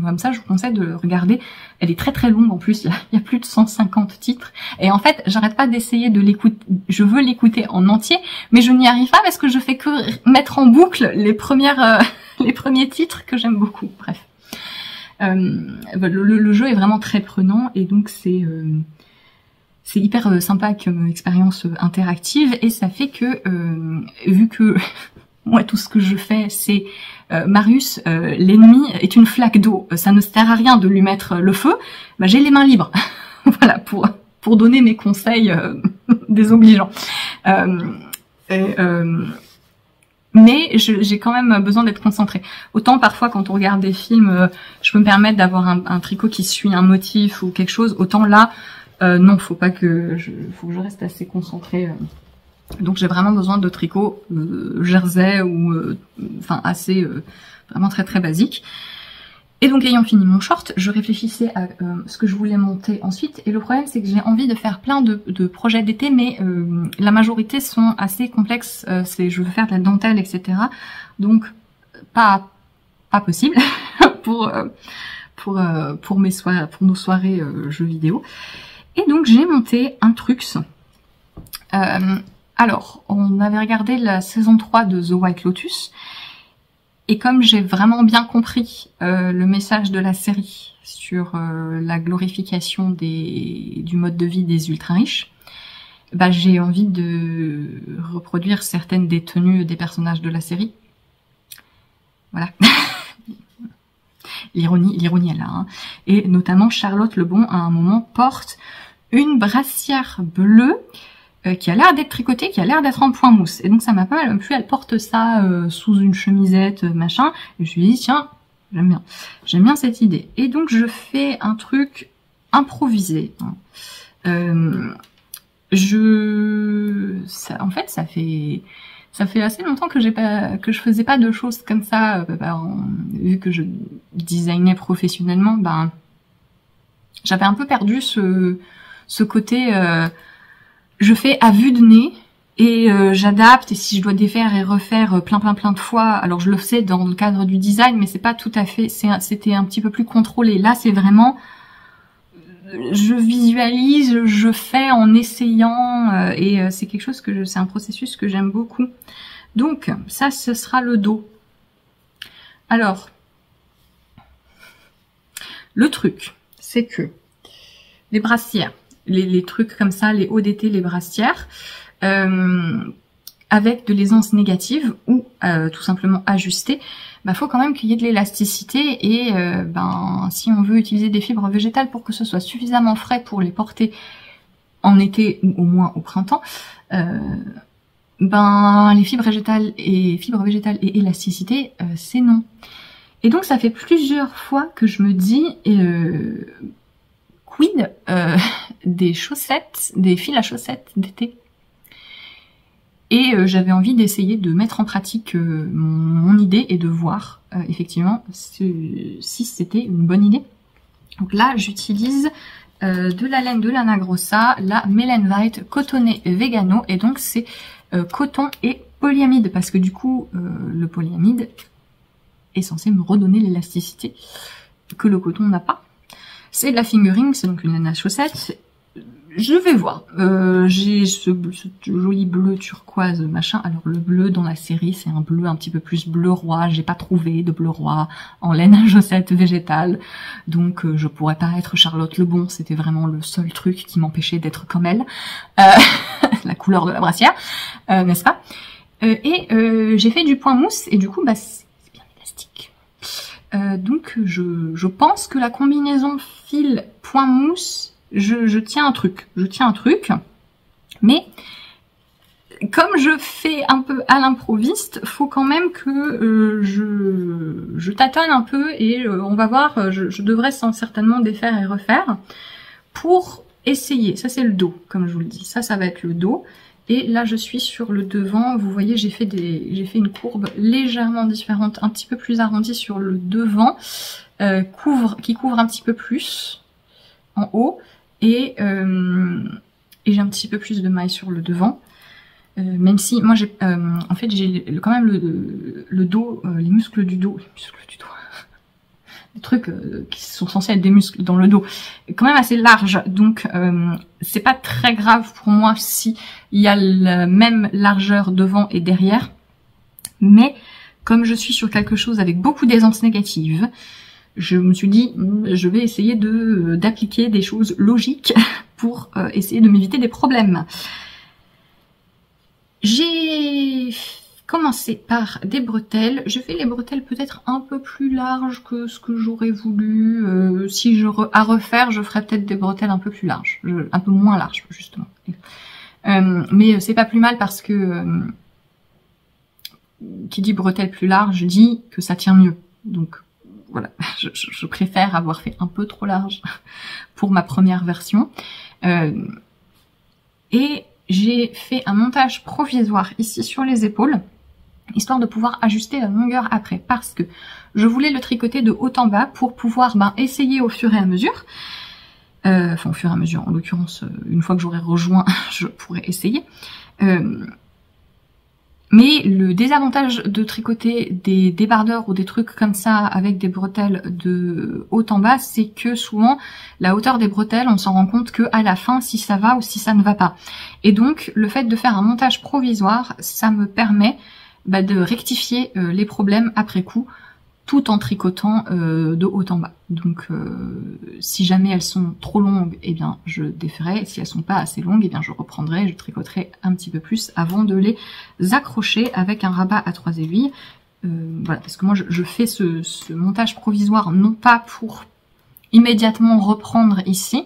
comme ça, je vous conseille de le regarder. Elle est très très longue en plus, il y a plus de 150 titres. Et en fait, j'arrête pas d'essayer de l'écouter. Je veux l'écouter en entier, mais je n'y arrive pas parce que je fais que mettre en boucle les premiers titres que j'aime beaucoup. Bref. Le jeu est vraiment très prenant et donc c'est hyper sympa comme expérience interactive et ça fait que, vu que moi tout ce que je fais c'est Marius, l'ennemi est une flaque d'eau, ça ne sert à rien de lui mettre le feu, bah, j'ai les mains libres. Voilà, pour donner mes conseils désobligeants. Mais j'ai quand même besoin d'être concentrée. Autant parfois quand on regarde des films, je peux me permettre d'avoir un tricot qui suit un motif ou quelque chose, autant là, non, faut que je reste assez concentrée. Donc j'ai vraiment besoin de tricots jersey ou assez vraiment très très basique. Et donc ayant fini mon short, je réfléchissais à ce que je voulais monter ensuite. Et le problème c'est que j'ai envie de faire plein de projets d'été, mais la majorité sont assez complexes. Je veux faire de la dentelle, etc. Donc pas possible pour nos soirées jeux vidéo. Et donc j'ai monté un Trux. Alors, on avait regardé la saison 3 de The White Lotus, et comme j'ai vraiment bien compris le message de la série sur la glorification du mode de vie des ultra-riches, bah, j'ai envie de reproduire certaines des tenues des personnages de la série. Voilà. L'ironie est là. Hein. Et notamment, Charlotte Lebon, à un moment, porte une brassière bleue qui a l'air d'être tricotée, qui a l'air d'être en point mousse. Et donc ça m'a pas mal plu, elle porte ça sous une chemisette, machin. Et je me suis dit, tiens, j'aime bien cette idée. Et donc je fais un truc improvisé. En fait, ça fait assez longtemps que je faisais pas de choses comme ça. Vu que je designais professionnellement, ben j'avais un peu perdu ce côté. Je fais à vue de nez et j'adapte, et si je dois défaire et refaire plein de fois, alors je le sais dans le cadre du design, mais c'est pas tout à fait, c'était un petit peu plus contrôlé. Là c'est vraiment, je visualise, je fais en essayant, et c'est quelque chose c'est un processus que j'aime beaucoup. Donc ça, ce sera le dos. Alors, le truc, c'est que les brassières, les trucs comme ça, les hauts d'été, les brassières, avec de l'aisance négative ou tout simplement ajustée, bah, faut quand même qu'il y ait de l'élasticité et si on veut utiliser des fibres végétales pour que ce soit suffisamment frais pour les porter en été ou au moins au printemps, les fibres végétales et élasticité, c'est non. Et donc ça fait plusieurs fois que je me dis quid des chaussettes, des fils à chaussettes d'été. Et j'avais envie d'essayer de mettre en pratique mon idée et de voir effectivement si c'était une bonne idée. Donc là, j'utilise de la laine de Lana Grossa, la Mellen White cotonnée Vegano, et donc c'est coton et polyamide, parce que du coup, le polyamide est censé me redonner l'élasticité que le coton n'a pas. C'est de la fingering, c'est donc une laine à chaussettes. Je vais voir. J'ai ce joli bleu turquoise machin. Alors le bleu dans la série, c'est un bleu un petit peu plus bleu roi. J'ai pas trouvé de bleu roi en laine à chaussettes végétale. Donc je pourrais pas être Charlotte Lebon. C'était vraiment le seul truc qui m'empêchait d'être comme elle. La couleur de la brassière, n'est-ce pas? J'ai fait du point mousse et du coup, c'est bien élastique. Donc je pense que la combinaison fil point mousse, je tiens un truc, mais comme je fais un peu à l'improviste, faut quand même que je tâtonne un peu et on va voir, je devrais certainement défaire et refaire pour essayer. Ça c'est le dos, comme je vous le dis, ça va être le dos. Et là je suis sur le devant, vous voyez j'ai fait une courbe légèrement différente, un petit peu plus arrondie sur le devant, qui couvre un petit peu plus en haut. Et j'ai un petit peu plus de maille sur le devant, même si moi j'ai en fait j'ai quand même le dos, les muscles du dos, les trucs qui sont censés être des muscles dans le dos, quand même assez large, donc c'est pas très grave pour moi si il y a la même largeur devant et derrière, mais comme je suis sur quelque chose avec beaucoup d'aisance négative, je me suis dit, je vais essayer d'appliquer des choses logiques pour essayer de m'éviter des problèmes. J'ai commencé par des bretelles. Je fais les bretelles peut-être un peu plus larges que ce que j'aurais voulu. Si à refaire, je ferais peut-être des bretelles un peu plus larges, un peu moins larges justement. Mais c'est pas plus mal parce que qui dit bretelles plus larges dit que ça tient mieux. Donc voilà, je préfère avoir fait un peu trop large pour ma première version. Et j'ai fait un montage provisoire ici sur les épaules, histoire de pouvoir ajuster la longueur après, parce que je voulais le tricoter de haut en bas pour pouvoir essayer au fur et à mesure. Enfin au fur et à mesure, en l'occurrence, une fois que j'aurai rejoint, je pourrai essayer. Mais le désavantage de tricoter des débardeurs ou des trucs comme ça avec des bretelles de haut en bas, c'est que souvent la hauteur des bretelles, on s'en rend compte que à la fin si ça va ou si ça ne va pas. Et donc le fait de faire un montage provisoire, ça me permet de rectifier les problèmes après coup, tout en tricotant de haut en bas. Donc si jamais elles sont trop longues, eh bien je déferai, et si elles sont pas assez longues, eh bien je reprendrai, je tricoterai un petit peu plus avant de les accrocher avec un rabat à 3 aiguilles. Voilà, parce que moi je fais ce montage provisoire non pas pour immédiatement reprendre ici,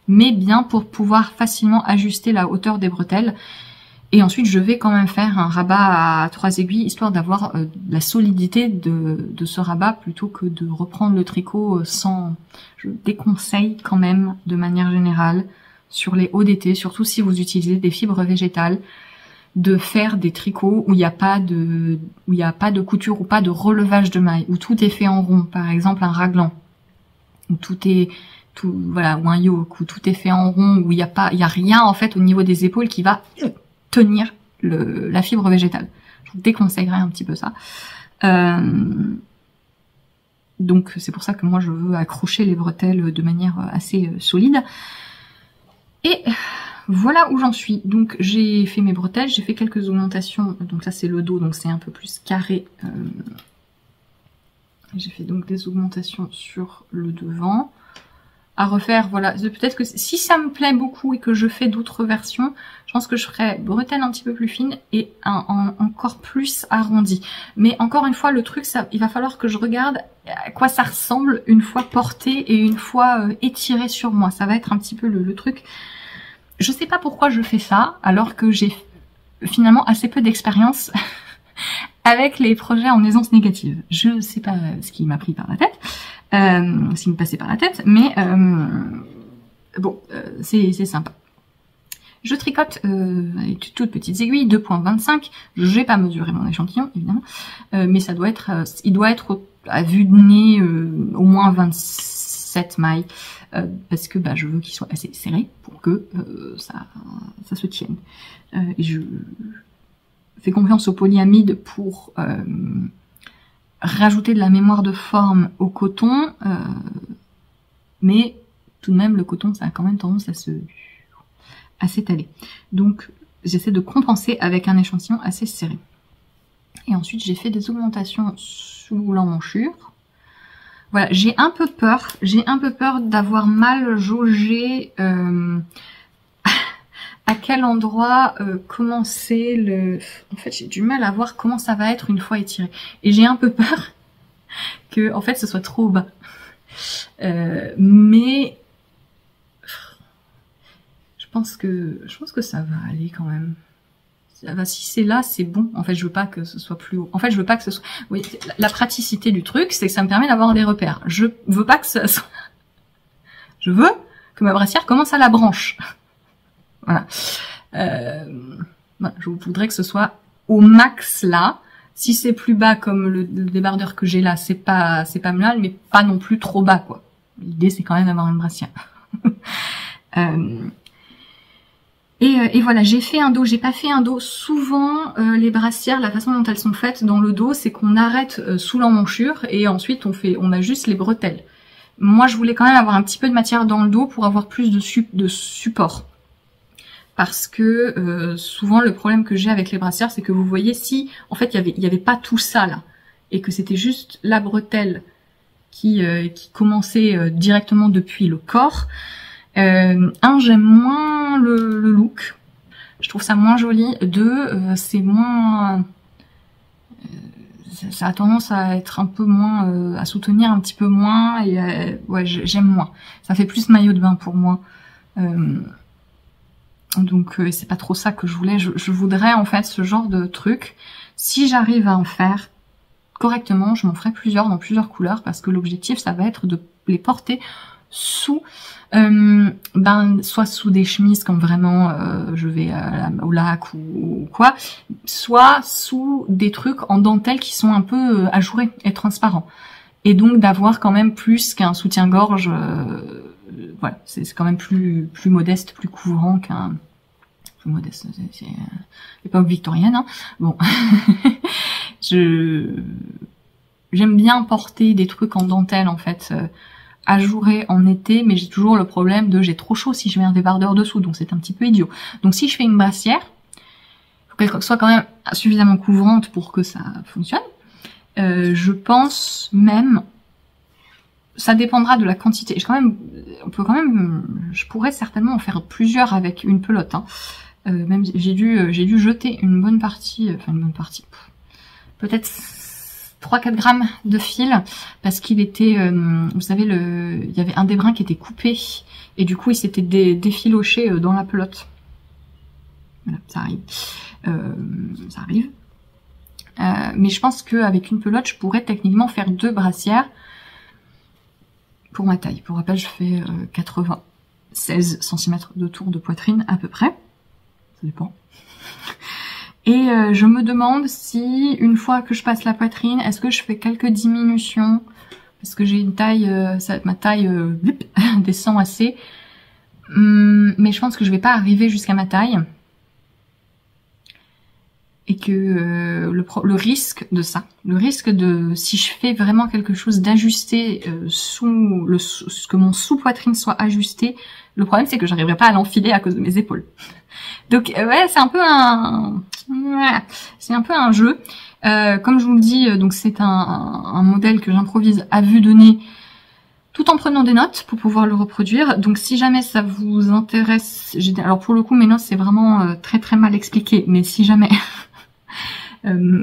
mais bien pour pouvoir facilement ajuster la hauteur des bretelles. Et ensuite, je vais quand même faire un rabat à 3 aiguilles, histoire d'avoir la solidité de ce rabat, plutôt que de reprendre le tricot sans... Je déconseille quand même, de manière générale, sur les hauts d'été, surtout si vous utilisez des fibres végétales, de faire des tricots où il n'y a pas de couture ou pas de relevage de mailles, où tout est fait en rond. Par exemple, un raglan, où voilà, ou un yoke, où tout est fait en rond, où il y a rien en fait au niveau des épaules qui va tenir la fibre végétale. Je vous déconseillerais un petit peu ça. Donc c'est pour ça que moi je veux accrocher les bretelles de manière assez solide. Et voilà où j'en suis. Donc j'ai fait mes bretelles, j'ai fait quelques augmentations. Donc ça c'est le dos, donc c'est un peu plus carré. J'ai fait donc des augmentations sur le devant. À refaire, voilà. Peut-être que si ça me plaît beaucoup et que je fais d'autres versions, je pense que je ferai bretelles un petit peu plus fines et encore plus arrondies. Mais encore une fois, le truc, il va falloir que je regarde à quoi ça ressemble une fois porté et une fois étiré sur moi. Ça va être un petit peu le truc. Je sais pas pourquoi je fais ça, alors que j'ai finalement assez peu d'expérience avec les projets en aisance négative. Je sais pas ce qui m'a pris par la tête. Ce qui me passait par la tête, mais bon, c'est sympa. Je tricote avec toutes petites aiguilles, 2,25. Je n'ai pas mesuré mon échantillon, évidemment, mais ça doit être, il doit être à vue de nez au moins 27 mailles, parce que je veux qu'il soit assez serré pour que ça se tienne. Et je fais confiance au polyamide pour rajouter de la mémoire de forme au coton, mais tout de même le coton ça a quand même tendance à s'étaler. Donc j'essaie de compenser avec un échantillon assez serré. Et ensuite j'ai fait des augmentations sous l'emmanchure. Voilà, j'ai un peu peur d'avoir mal jaugé à quel endroit commencer le... En fait, j'ai du mal à voir comment ça va être une fois étiré. Et j'ai un peu peur que, en fait, ce soit trop bas. Mais je pense que ça va aller quand même. Si c'est là, c'est bon. En fait, je veux pas que ce soit plus haut. En fait, je veux pas que ce soit... Oui, la praticité du truc, c'est que ça me permet d'avoir des repères. Je veux pas que ça soit... Je veux que ma brassière commence à la branche. Voilà. Je voudrais que ce soit au max là. Si c'est plus bas comme le débardeur que j'ai là, c'est pas mal, mais pas non plus trop bas quoi. L'idée c'est quand même d'avoir une brassière. Et voilà, j'ai fait un dos, j'ai pas fait un dos. Souvent les brassières, la façon dont elles sont faites dans le dos, c'est qu'on arrête sous l'emmanchure et ensuite on a juste les bretelles. Moi je voulais quand même avoir un petit peu de matière dans le dos pour avoir plus de support. Parce que souvent le problème que j'ai avec les brassières, c'est que vous voyez, si en fait il y avait pas tout ça là, et que c'était juste la bretelle qui commençait directement depuis le corps, j'aime moins le look, je trouve ça moins joli, c'est moins... ça a tendance à être un peu moins, à soutenir un petit peu moins, et ouais, j'aime moins. Ça fait plus maillot de bain pour moi. Donc c'est pas trop ça que je voulais. Je voudrais en fait ce genre de truc. Si j'arrive à en faire correctement, je m'en ferai plusieurs dans plusieurs couleurs parce que l'objectif ça va être de les porter sous, soit sous des chemises comme vraiment je vais au lac ou quoi, soit sous des trucs en dentelle qui sont un peu ajourés et transparents. Et donc d'avoir quand même plus qu'un soutien-gorge. Voilà, c'est quand même plus modeste, plus couvrant qu'un... Plus modeste, c'est l'époque victorienne, hein. Bon. J'aime bien porter des trucs en dentelle, en fait, ajourés en été, mais j'ai toujours le problème de j'ai trop chaud si je mets un débardeur dessous, donc c'est un petit peu idiot. Donc si je fais une brassière, faut qu'elle soit quand même suffisamment couvrante pour que ça fonctionne. Je pense même... Ça dépendra de la quantité. Je pourrais certainement en faire plusieurs avec une pelote. Hein. Même j'ai dû jeter une bonne partie, peut-être 3-4 grammes de fil parce qu'il était, vous savez, il y avait un des brins qui était coupé et du coup il s'était défiloché dans la pelote. Voilà, ça arrive. Ça arrive. Mais je pense qu'avec une pelote, je pourrais techniquement faire 2 brassières. Pour ma taille. Pour rappel, je fais 96 cm de tour de poitrine à peu près. Ça dépend. Et je me demande si, une fois que je passe la poitrine, est-ce que je fais quelques diminutions parce que j'ai une taille, ma taille descend assez. Mais je pense que je vais pas arriver jusqu'à ma taille. et que le risque de ça, le risque de si je fais vraiment quelque chose d'ajusté ce que mon sous-poitrine soit ajusté, le problème c'est que j'arriverai pas à l'enfiler à cause de mes épaules. Donc ouais, c'est un peu un jeu. Comme je vous le dis, donc c'est un modèle que j'improvise à vue de nez, tout en prenant des notes pour pouvoir le reproduire. Donc si jamais ça vous intéresse, alors pour le coup mes notes c'est vraiment très très mal expliqué, mais si jamais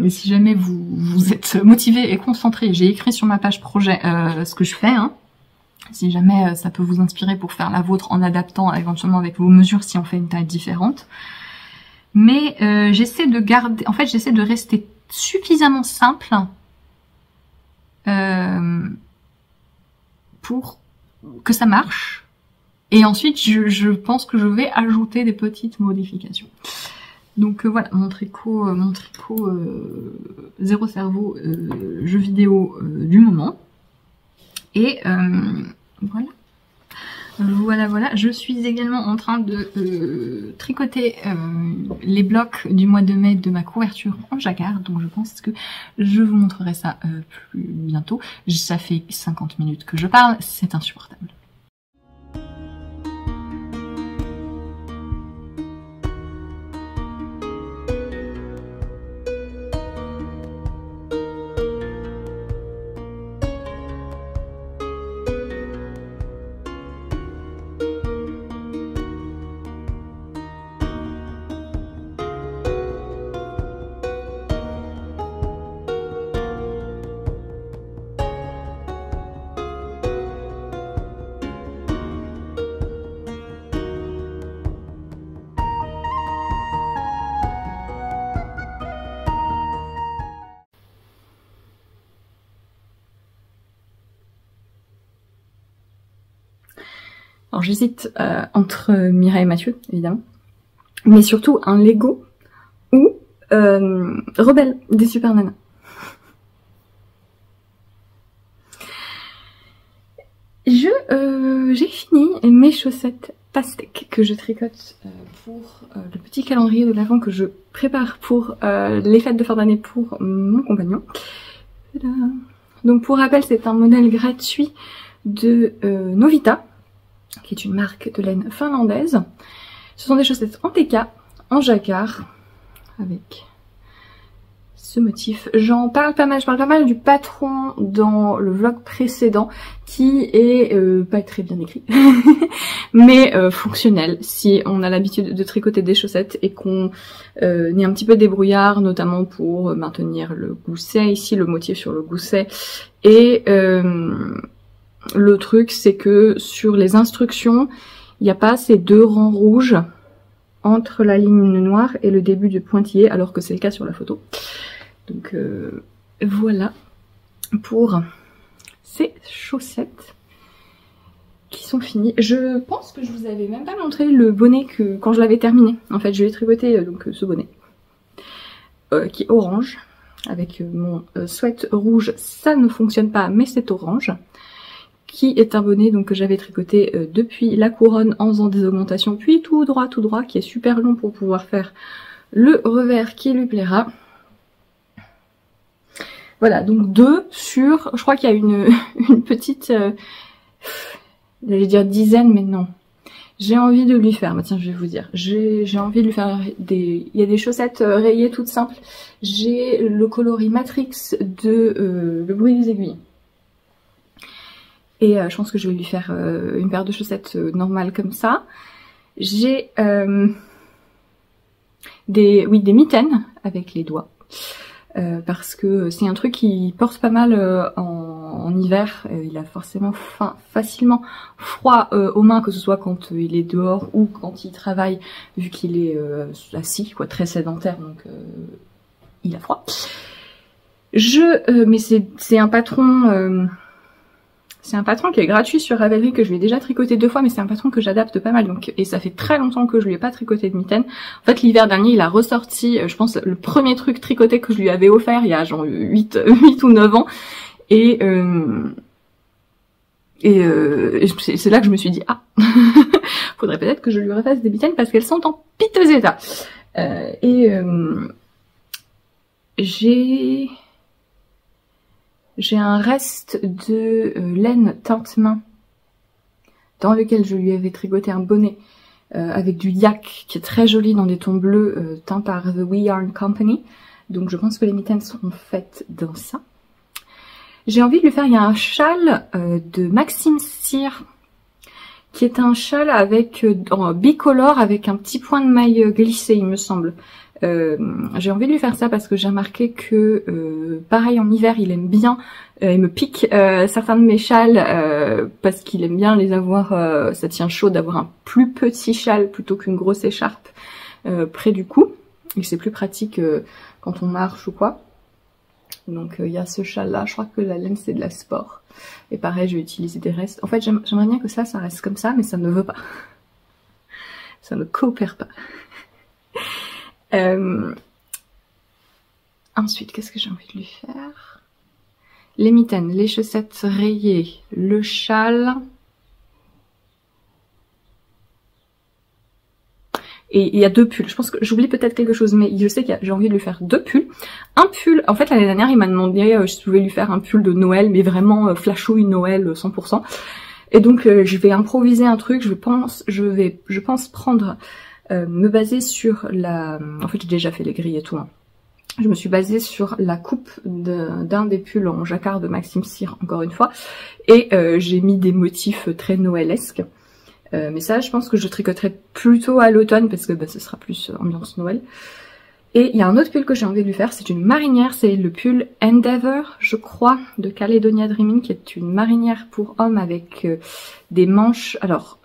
si jamais vous êtes motivé et concentré, j'ai écrit sur ma page projet ce que je fais, hein. Si jamais ça peut vous inspirer pour faire la vôtre en adaptant éventuellement avec vos mesures si on fait une taille différente. Mais j'essaie de garder, en fait j'essaie de rester suffisamment simple pour que ça marche. Et ensuite je pense que je vais ajouter des petites modifications. Donc voilà, mon tricot zéro cerveau jeu vidéo du moment. Et voilà. Je suis également en train de tricoter les blocs du mois de mai de ma couverture en jacquard. Donc je pense que je vous montrerai ça plus bientôt. Ça fait 50 minutes que je parle, c'est insupportable. Alors j'hésite entre Mireille et Mathieu, évidemment, mais surtout un Lego ou Rebelle des Super Nanas. J'ai fini mes chaussettes pastèques que je tricote pour le petit calendrier de l'Avent que je prépare pour les fêtes de fin d'année pour mon compagnon. Donc pour rappel, c'est un modèle gratuit de Novita, qui est une marque de laine finlandaise. Ce sont des chaussettes en TK, en jacquard, avec ce motif. J'en parle pas mal, je parle pas mal du patron dans le vlog précédent, qui est pas très bien écrit, mais fonctionnel, si on a l'habitude de tricoter des chaussettes et qu'on est un petit peu débrouillard, notamment pour maintenir le gousset, ici le motif sur le gousset, et le truc, c'est que sur les instructions, il n'y a pas ces deux rangs rouges entre la ligne noire et le début du pointillé, alors que c'est le cas sur la photo. Donc voilà pour ces chaussettes qui sont finies. Je pense que je vous avais même pas montré le bonnet que quand je l'avais terminé. En fait, je l'ai tricoté donc ce bonnet qui est orange avec mon sweat rouge. Ça ne fonctionne pas, mais c'est orange. Qui est un bonnet donc que j'avais tricoté depuis la couronne en faisant des augmentations, puis tout droit, qui est super long pour pouvoir faire le revers qui lui plaira. Voilà, donc 2 sur, je crois qu'il y a une petite, j'allais dire dizaine, mais non. J'ai envie de lui faire, bah tiens je vais vous dire, j'ai envie de lui faire il y a des chaussettes rayées toutes simples. J'ai le coloris Matrix de Le Bruit des Aiguilles. Et je pense que je vais lui faire une paire de chaussettes normales comme ça. J'ai des mitaines avec les doigts. Parce que c'est un truc qui porte pas mal en hiver. Il a forcément facilement froid aux mains, que ce soit quand il est dehors ou quand il travaille, vu qu'il est assis, quoi, très sédentaire, donc il a froid. Mais c'est un patron... c'est un patron qui est gratuit sur Ravelry, que je lui ai déjà tricoté 2 fois, mais c'est un patron que j'adapte pas mal, donc, et ça fait très longtemps que je lui ai pas tricoté de mitaine. En fait, l'hiver dernier, il a ressorti, je pense, le premier truc tricoté que je lui avais offert il y a genre 8 ou 9 ans, et c'est là que je me suis dit, ah, faudrait peut-être que je lui refasse des mitaines parce qu'elles sont en piteux état. j'ai un reste de laine teinte main dans lequel je lui avais tricoté un bonnet avec du yak qui est très joli dans des tons bleus teints par The We Yarn Company. Donc je pense que les mitaines seront faites dans ça. J'ai envie de lui faire, il y a un châle de Maxime Cyr qui est un châle avec bicolore avec un petit point de maille glissé, il me semble. J'ai envie de lui faire ça parce que j'ai remarqué que pareil en hiver il aime bien, il me pique certains de mes châles parce qu'il aime bien les avoir, ça tient chaud d'avoir un plus petit châle plutôt qu'une grosse écharpe près du cou, et c'est plus pratique quand on marche ou quoi. Donc il y a ce châle là, je crois que la laine c'est de la Sport, et pareil je vais utiliser des restes. En fait j'aimerais bien que ça reste comme ça, mais ça ne veut pas, ça ne coopère pas. Ensuite, qu'est-ce que j'ai envie de lui faire? Les mitaines, les chaussettes rayées, le châle. Et il y a 2 pulls. Je pense que j'oublie peut-être quelque chose, mais je sais que j'ai envie de lui faire 2 pulls. Un pull, en fait l'année dernière il m'a demandé si je pouvais lui faire un pull de Noël, mais vraiment flashouille Noël 100%. Et donc je vais improviser un truc, je pense prendre... me baser sur la... En fait j'ai déjà fait les grilles et tout. Hein. Je me suis basée sur la coupe d'un des pulls en jacquard de Maxime Cyr, encore une fois. Et j'ai mis des motifs très noëlesques. Mais ça je pense que je tricoterai plutôt à l'automne parce que ce sera plus ambiance Noël. Et il y a un autre pull que j'ai envie de lui faire, c'est une marinière, c'est le pull Endeavour, je crois, de Caledonia Dreaming, qui est une marinière pour hommes avec des manches... Alors...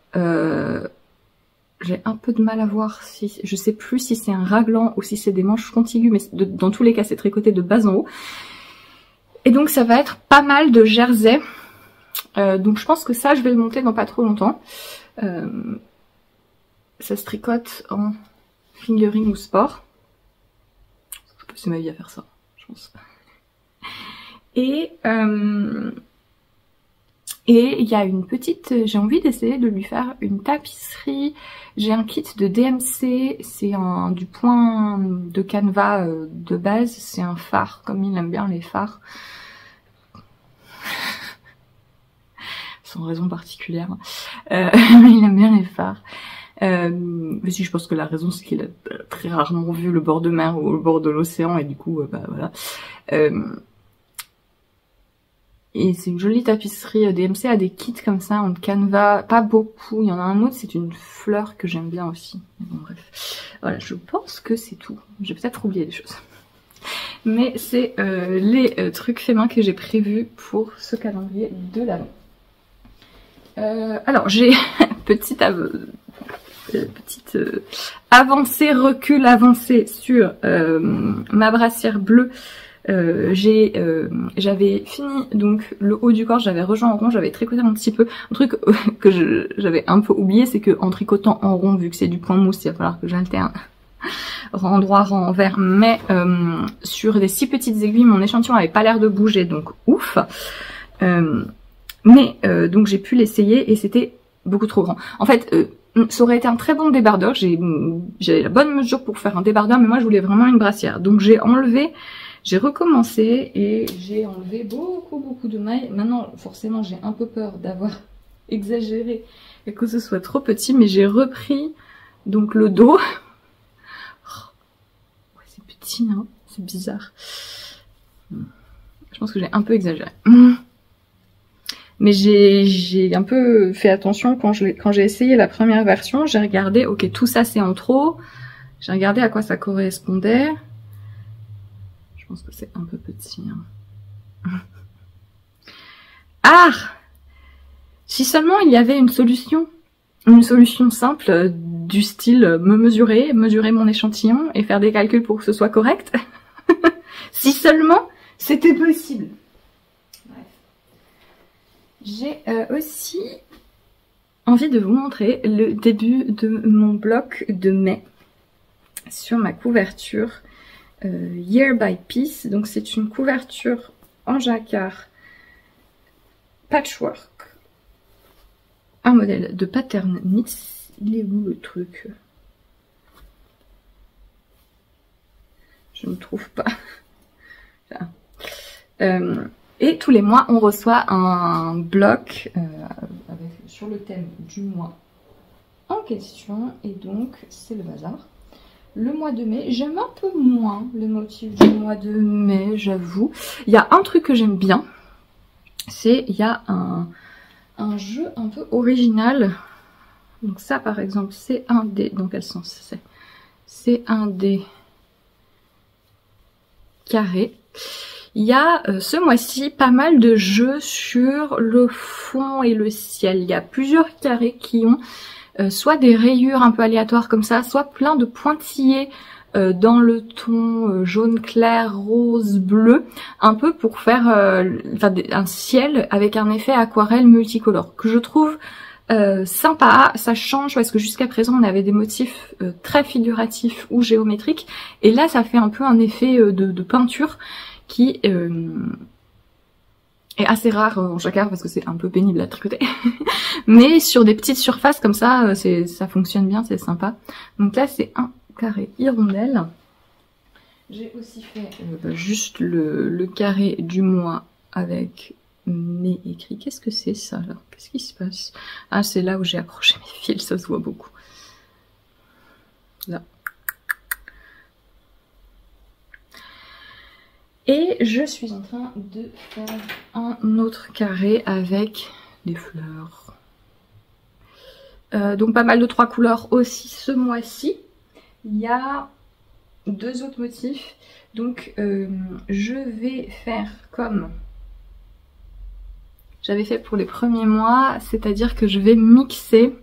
j'ai un peu de mal à voir si... Je sais plus si c'est un raglan ou si c'est des manches contiguës, mais dans tous les cas c'est tricoté de bas en haut. Et donc ça va être pas mal de jersey. Donc je pense que ça je vais le monter dans pas trop longtemps. Ça se tricote en fingering ou sport. Je peux passer ma vie à faire ça, je pense. Et il y a une petite, j'ai envie d'essayer de lui faire une tapisserie. J'ai un kit de DMC, c'est du point de canevas de base, c'est un phare, comme il aime bien les phares. Sans raison particulière. Il aime bien les phares. Mais si, je pense que la raison c'est qu'il a très rarement vu le bord de mer ou le bord de l'océan, et du coup, voilà. Et c'est une jolie tapisserie. DMC a des kits comme ça en canevas, pas beaucoup. Il y en a un autre, c'est une fleur que j'aime bien aussi. Bon, bref. Voilà, je pense que c'est tout. J'ai peut-être oublié des choses. Mais c'est les trucs faits main que j'ai prévus pour ce calendrier de l'Avent. Alors, j'ai petite avancée, recul, avancée sur ma brassière bleue. J'avais fini donc le haut du corps, j'avais rejoint en rond, j'avais tricoté un petit peu. Un truc que j'avais un peu oublié, c'est que en tricotant en rond, vu que c'est du point mousse, il va falloir que j'alterne rang droit, rang envers. Mais sur des si petites aiguilles, mon échantillon avait pas l'air de bouger, donc ouf. Donc j'ai pu l'essayer et c'était beaucoup trop grand. En fait, ça aurait été un très bon débardeur. J'ai la bonne mesure pour faire un débardeur, mais moi je voulais vraiment une brassière. Donc j'ai enlevé... J'ai recommencé et j'ai enlevé beaucoup de mailles. Maintenant, forcément, j'ai un peu peur d'avoir exagéré et que ce soit trop petit, mais j'ai repris donc le dos. Oh, ouais, c'est petit, hein, c'est bizarre. Je pense que j'ai un peu exagéré. Mais j'ai un peu fait attention quand j'ai essayé la première version. J'ai regardé, ok, tout ça c'est en trop. J'ai regardé à quoi ça correspondait. Je pense que c'est un peu petit. Hein. Ah! Si seulement il y avait une solution simple du style mesurer mon échantillon et faire des calculs pour que ce soit correct. Si seulement c'était possible. Bref. J'ai aussi envie de vous montrer le début de mon bloc de mai sur ma couverture. Year by Piece, donc c'est une couverture en jacquard patchwork, un modèle de pattern knits. Il est où le truc? Je ne trouve pas. Et tous les mois, on reçoit un bloc sur le thème du mois en question. Et donc, c'est le bazar. Le mois de mai, j'aime un peu moins le motif du mois de mai, j'avoue. Il y a un truc que j'aime bien, c'est il y a un jeu un peu original. Donc ça, par exemple, c'est un dé. Dans quel sens c'est un dé carré. Il y a ce mois-ci pas mal de jeux sur le fond et le ciel. Il y a plusieurs carrés qui ont soit des rayures un peu aléatoires comme ça, soit plein de pointillés dans le ton jaune clair, rose, bleu, un peu pour faire un ciel avec un effet aquarelle multicolore que je trouve sympa. Ça change parce que jusqu'à présent on avait des motifs très figuratifs ou géométriques et là ça fait un peu un effet de peinture qui est assez rare en jacquard parce que c'est un peu pénible à tricoter. Mais sur des petites surfaces comme ça, ça fonctionne bien, c'est sympa. Donc là c'est un carré hirondelle. J'ai aussi fait juste le carré du mois avec mes écrits. Qu'est-ce que c'est ça là? Qu'est-ce qui se passe? Ah, c'est là où j'ai accroché mes fils, ça se voit beaucoup. Là. Et je suis en train de faire un autre carré avec des fleurs. Donc pas mal de 3 couleurs aussi ce mois-ci. Il y a 2 autres motifs. Donc je vais faire comme j'avais fait pour les premiers mois, c'est-à-dire que je vais mixer.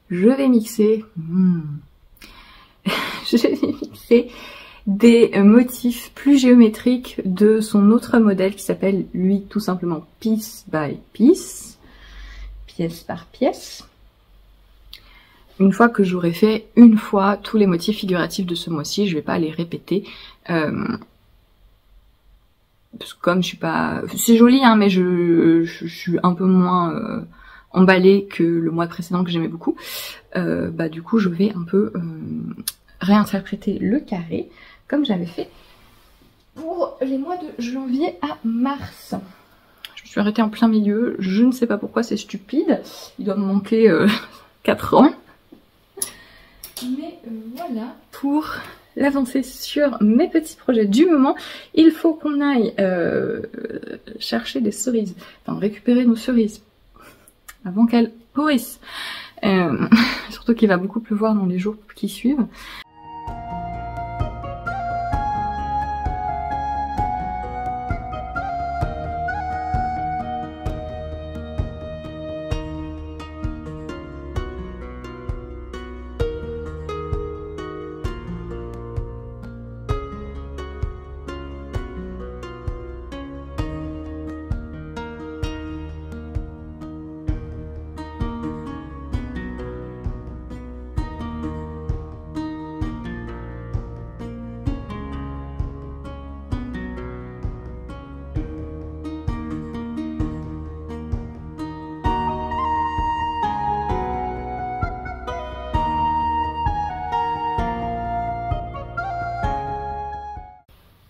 Je vais mixer des motifs plus géométriques de son autre modèle qui s'appelle lui tout simplement Piece by Piece, pièce par pièce. Une fois que j'aurai fait une fois tous les motifs figuratifs de ce mois-ci, je vais pas les répéter. Parce que comme je suis pas... C'est joli hein, mais je suis un peu moins emballée que le mois précédent que j'aimais beaucoup. Du coup je vais un peu réinterpréter le carré comme j'avais fait pour les mois de janvier à mars. Je me suis arrêtée en plein milieu, je ne sais pas pourquoi, c'est stupide. Il doit me manquer 4 ans. Mais voilà pour l'avancée sur mes petits projets du moment. Il faut qu'on aille chercher des cerises, enfin récupérer nos cerises avant qu'elles pourrissent. Surtout qu'il va beaucoup pleuvoir dans les jours qui suivent.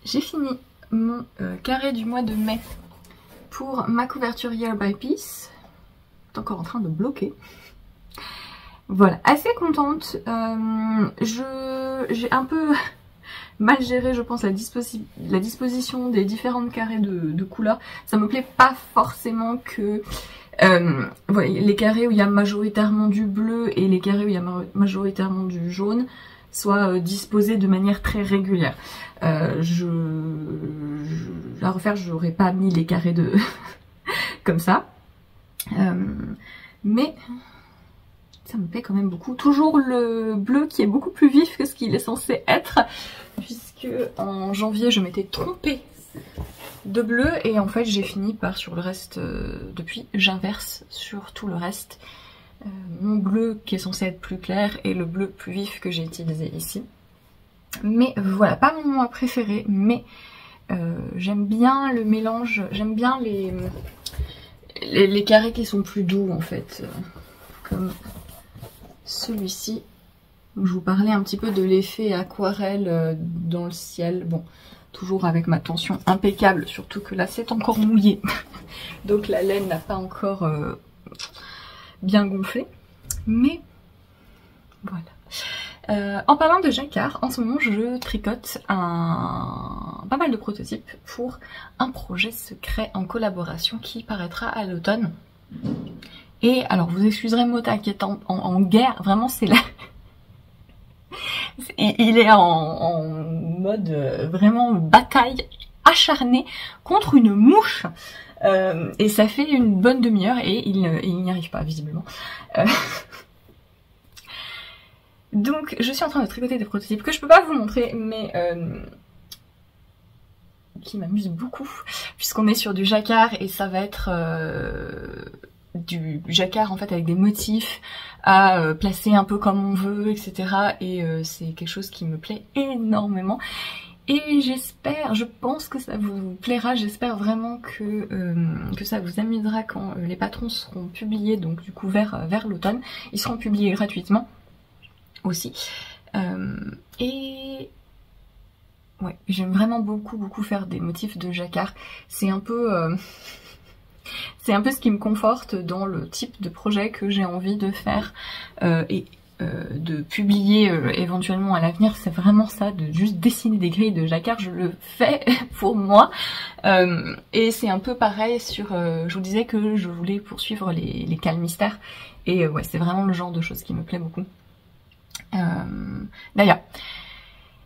J'ai fini mon carré du mois de mai pour ma couverture Year by Piece. C'est encore en train de bloquer. Voilà, assez contente. J'ai un peu mal géré, je pense, la disposition des différentes carrés de couleurs. Ça me plaît pas forcément que voilà, les carrés où il y a majoritairement du bleu et les carrés où il y a majoritairement du jaune soit disposé de manière très régulière. À refaire, j'aurais pas mis les carrés de comme ça. Mais ça me plaît quand même beaucoup. Toujours le bleu qui est beaucoup plus vif que ce qu'il est censé être, puisque en janvier je m'étais trompée de bleu et en fait j'ai fini par sur le reste, depuis j'inverse sur tout le reste. Mon bleu qui est censé être plus clair et le bleu plus vif que j'ai utilisé ici. Mais voilà, pas mon mois préféré, mais j'aime bien le mélange, j'aime bien les carrés qui sont plus doux en fait, comme celui-ci. Je vous parlais un petit peu de l'effet aquarelle dans le ciel. Bon, toujours avec ma tension impeccable, surtout que là c'est encore mouillé, donc la laine n'a pas encore bien gonflé, mais voilà. En parlant de jacquard, en ce moment je tricote pas mal de prototypes pour un projet secret en collaboration qui paraîtra à l'automne. Et alors vous excuserez Mota qui est en guerre, vraiment c'est là. Il est en mode vraiment bataille acharnée contre une mouche. Et ça fait une bonne demi-heure et il n'y arrive pas visiblement. Donc je suis en train de tricoter des prototypes que je peux pas vous montrer, mais qui m'amusent beaucoup, puisqu'on est sur du jacquard et ça va être du jacquard en fait avec des motifs à placer un peu comme on veut, etc. Et c'est quelque chose qui me plaît énormément. Et j'espère, je pense que ça vous plaira, j'espère vraiment que ça vous amusera quand les patrons seront publiés, donc du coup vers l'automne. Ils seront publiés gratuitement aussi. Et ouais, j'aime vraiment beaucoup faire des motifs de jacquard. C'est un peu ce qui me conforte dans le type de projet que j'ai envie de faire et de publier éventuellement à l'avenir. C'est vraiment ça, de juste dessiner des grilles de jacquard. Je le fais pour moi. Et c'est un peu pareil sur... je vous disais que je voulais poursuivre les calmistères. Et ouais, c'est vraiment le genre de choses qui me plaît beaucoup. D'ailleurs,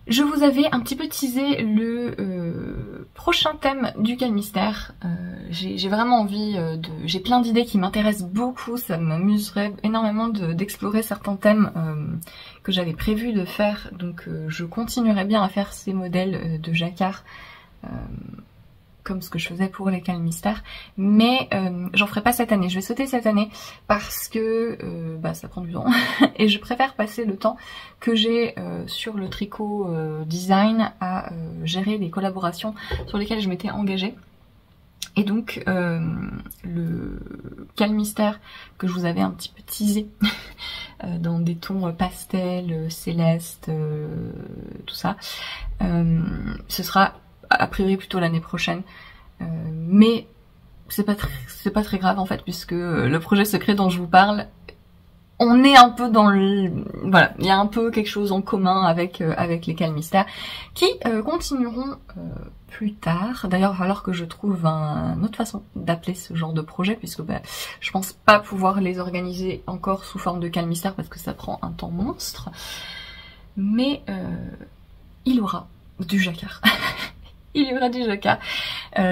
je vous avais un petit peu teasé le prochain thème du calmistère. J'ai vraiment envie j'ai plein d'idées qui m'intéressent beaucoup, ça m'amuserait énormément d'explorer certains thèmes que j'avais prévu de faire, donc je continuerai bien à faire ces modèles de jacquard comme ce que je faisais pour les calmistères, mais j'en ferai pas cette année. Je vais sauter cette année parce que ça prend du temps et je préfère passer le temps que j'ai sur le tricot design à gérer des collaborations sur lesquelles je m'étais engagée. Et donc le calmistère que je vous avais un petit peu teasé dans des tons pastel, céleste, tout ça, ce sera a priori plutôt l'année prochaine, mais c'est pas très grave en fait, puisque le projet secret dont je vous parle, on est un peu dans le... Voilà, il y a un peu quelque chose en commun avec les calmistères qui continueront plus tard. D'ailleurs, il va falloir que je trouve une autre façon d'appeler ce genre de projet, puisque je pense pas pouvoir les organiser encore sous forme de calmistère parce que ça prend un temps monstre. Mais il y aura du jacquard. Il y aura du jacquard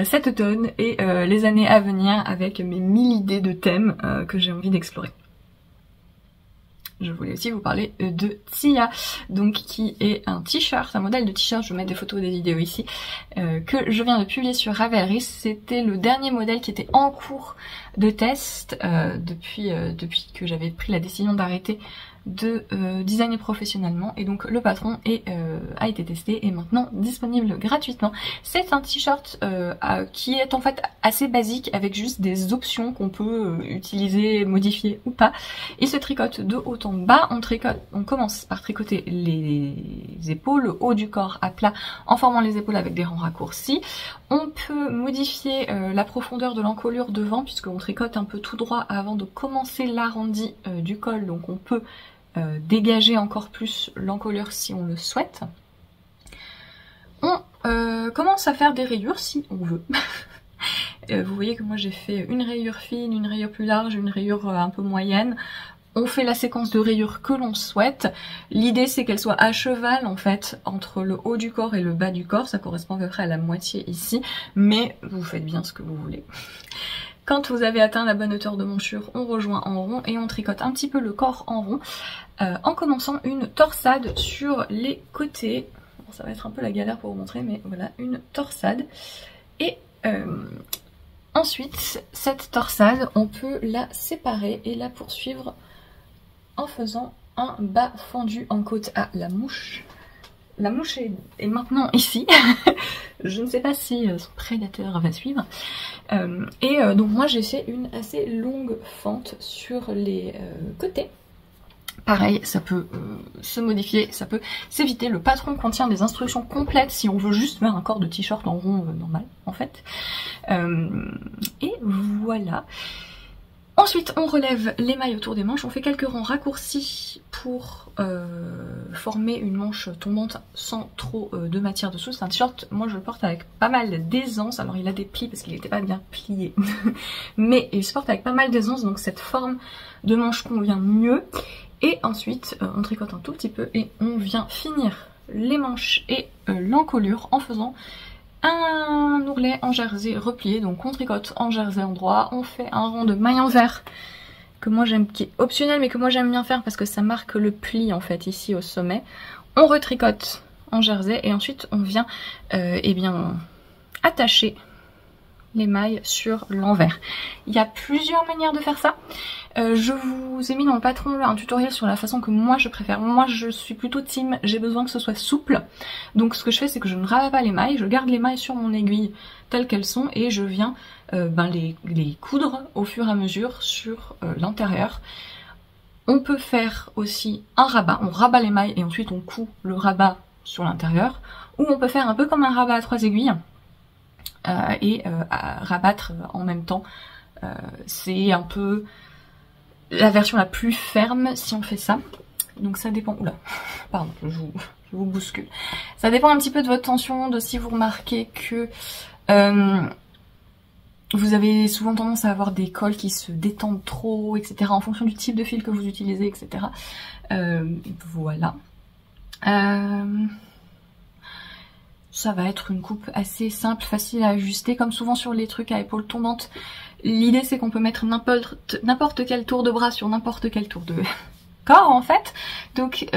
cet automne et les années à venir avec mes 1000 idées de thèmes que j'ai envie d'explorer. Je voulais aussi vous parler de Tia, donc qui est un t-shirt, un modèle de t-shirt, je vais mettre des photos, des vidéos ici, que je viens de publier sur Ravelry. C'était le dernier modèle qui était en cours de test depuis que j'avais pris la décision d'arrêter de designer professionnellement, et donc le patron a été testé et maintenant disponible gratuitement. C'est un t-shirt qui est en fait assez basique, avec juste des options qu'on peut utiliser, modifier ou pas. Il se tricote de haut en bas. On commence par tricoter les épaules, le haut du corps à plat en formant les épaules avec des rangs raccourcis. On peut modifier la profondeur de l'encolure devant, puisqu'on tricote un peu tout droit avant de commencer l'arrondi du col, donc on peut dégager encore plus l'encolure si on le souhaite. On commence à faire des rayures si on veut. Vous voyez que moi j'ai fait une rayure fine, une rayure plus large, une rayure un peu moyenne. On fait la séquence de rayures que l'on souhaite. L'idée c'est qu'elle soit à cheval en fait entre le haut du corps et le bas du corps. Ça correspond à peu près à la moitié ici, mais vous faites bien ce que vous voulez. Quand vous avez atteint la bonne hauteur de monchure, on rejoint en rond et on tricote un petit peu le corps en rond en commençant une torsade sur les côtés. Bon, ça va être un peu la galère pour vous montrer, mais voilà, une torsade. Et ensuite, cette torsade, on peut la séparer et la poursuivre en faisant un bas fendu en côte à la mouche. La mouche est maintenant ici. Je ne sais pas si son prédateur va suivre. Donc moi j'ai fait une assez longue fente sur les côtés. Pareil, ça peut se modifier, ça peut s'éviter. Le patron contient des instructions complètes si on veut juste faire un corps de t-shirt en rond normal, en fait. Et voilà. Ensuite, on relève les mailles autour des manches, on fait quelques rangs raccourcis pour former une manche tombante sans trop de matière dessous. C'est un t-shirt, moi je le porte avec pas mal d'aisance, alors il a des plis parce qu'il n'était pas bien plié, mais il se porte avec pas mal d'aisance, donc cette forme de manche convient mieux. Et ensuite, on tricote un tout petit peu et on vient finir les manches et l'encolure en faisant un ourlet en jersey replié. Donc on tricote en jersey endroit, on fait un rond de maille en vert que moi j'aime, qui est optionnel mais que moi j'aime bien faire parce que ça marque le pli en fait ici au sommet. On retricote en jersey et ensuite on vient eh bien attacher les mailles sur l'envers. Il y a plusieurs manières de faire ça. Je vous ai mis dans le patron là un tutoriel sur la façon que moi je préfère. Moi je suis plutôt team, j'ai besoin que ce soit souple. Donc ce que je fais c'est que je ne rabats pas les mailles, je garde les mailles sur mon aiguille telles qu'elles sont et je viens les coudre au fur et à mesure sur l'intérieur. On peut faire aussi un rabat, on rabat les mailles et ensuite on coud le rabat sur l'intérieur. Ou on peut faire un peu comme un rabat à 3 aiguilles et rabattre en même temps. C'est un peu la version la plus ferme si on fait ça. Donc ça dépend... Oula, pardon, je vous bouscule. Ça dépend un petit peu de votre tension, de si vous remarquez que vous avez souvent tendance à avoir des cols qui se détendent trop, etc. en fonction du type de fil que vous utilisez, etc. Voilà. Ça va être une coupe assez simple, facile à ajuster, comme souvent sur les trucs à épaules tombantes. L'idée c'est qu'on peut mettre n'importe quel tour de bras sur n'importe quel tour de corps en fait. Donc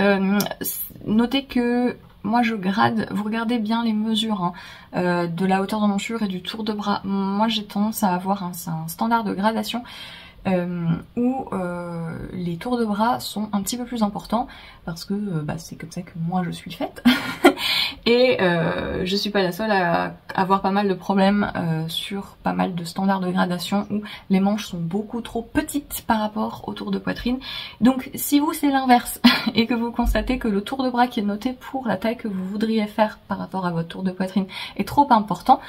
notez que moi je grade, vous regardez bien les mesures hein, de la hauteur d'emmanchure et du tour de bras. Moi j'ai tendance à avoir un standard de gradation où les tours de bras sont un petit peu plus importants parce que c'est comme ça que moi je suis faite. Et je suis pas la seule à avoir pas mal de problèmes sur pas mal de standards de gradation où les manches sont beaucoup trop petites par rapport au tour de poitrine. Donc si vous c'est l'inverse et que vous constatez que le tour de bras qui est noté pour la taille que vous voudriez faire par rapport à votre tour de poitrine est trop important,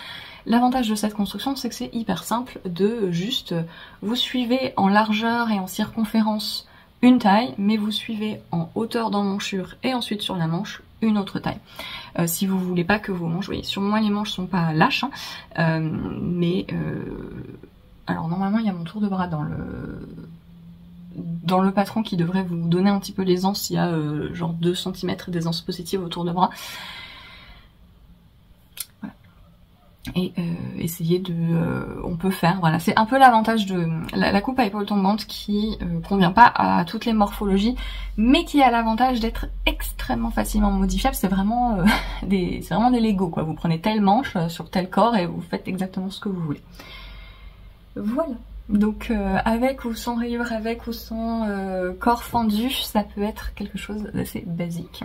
l'avantage de cette construction c'est que c'est hyper simple de juste vous suivez en largeur et en circonférence une taille, mais vous suivez en hauteur d'emmanchure et ensuite sur la manche une autre taille. Si vous voulez pas que vos manches, vous voyez, sur moi les manches sont pas lâches, hein, alors normalement il y a mon tour de bras dans le patron qui devrait vous donner un petit peu l'aisance, il y a genre 2 cm d'aisance positive au tour de bras. Et essayer de... on peut faire, voilà, c'est un peu l'avantage de la coupe à épaules tombantes qui convient pas à toutes les morphologies, mais qui a l'avantage d'être extrêmement facilement modifiable. C'est vraiment, des Lego, quoi. Vous prenez telle manche sur tel corps et vous faites exactement ce que vous voulez. Voilà. Donc avec ou sans rayures, avec ou sans corps fendu, ça peut être quelque chose d'assez basique.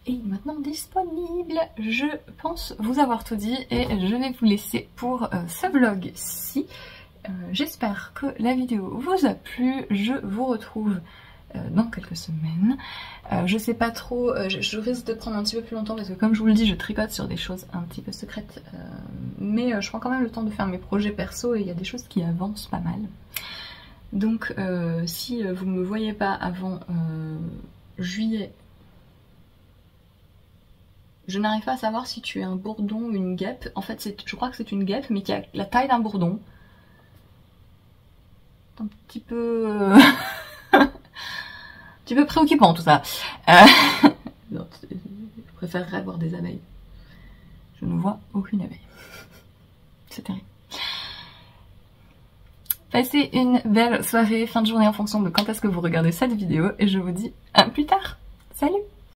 Et maintenant disponible, je pense vous avoir tout dit et je vais vous laisser pour ce vlog-ci. J'espère que la vidéo vous a plu, je vous retrouve dans quelques semaines. Je sais pas trop, je risque de prendre un petit peu plus longtemps parce que comme je vous le dis, je tricote sur des choses un petit peu secrètes, mais je prends quand même le temps de faire mes projets perso et il y a des choses qui avancent pas mal. Donc si vous ne me voyez pas avant juillet, je n'arrive pas à savoir si tu es un bourdon ou une guêpe. En fait, je crois que c'est une guêpe, mais qui a la taille d'un bourdon. C'est un petit peu... un petit peu préoccupant tout ça. Non, je préférerais avoir des abeilles. Je ne vois aucune abeille. C'est terrible. Passez une belle soirée, fin de journée en fonction de quand est-ce que vous regardez cette vidéo. Et je vous dis à plus tard. Salut!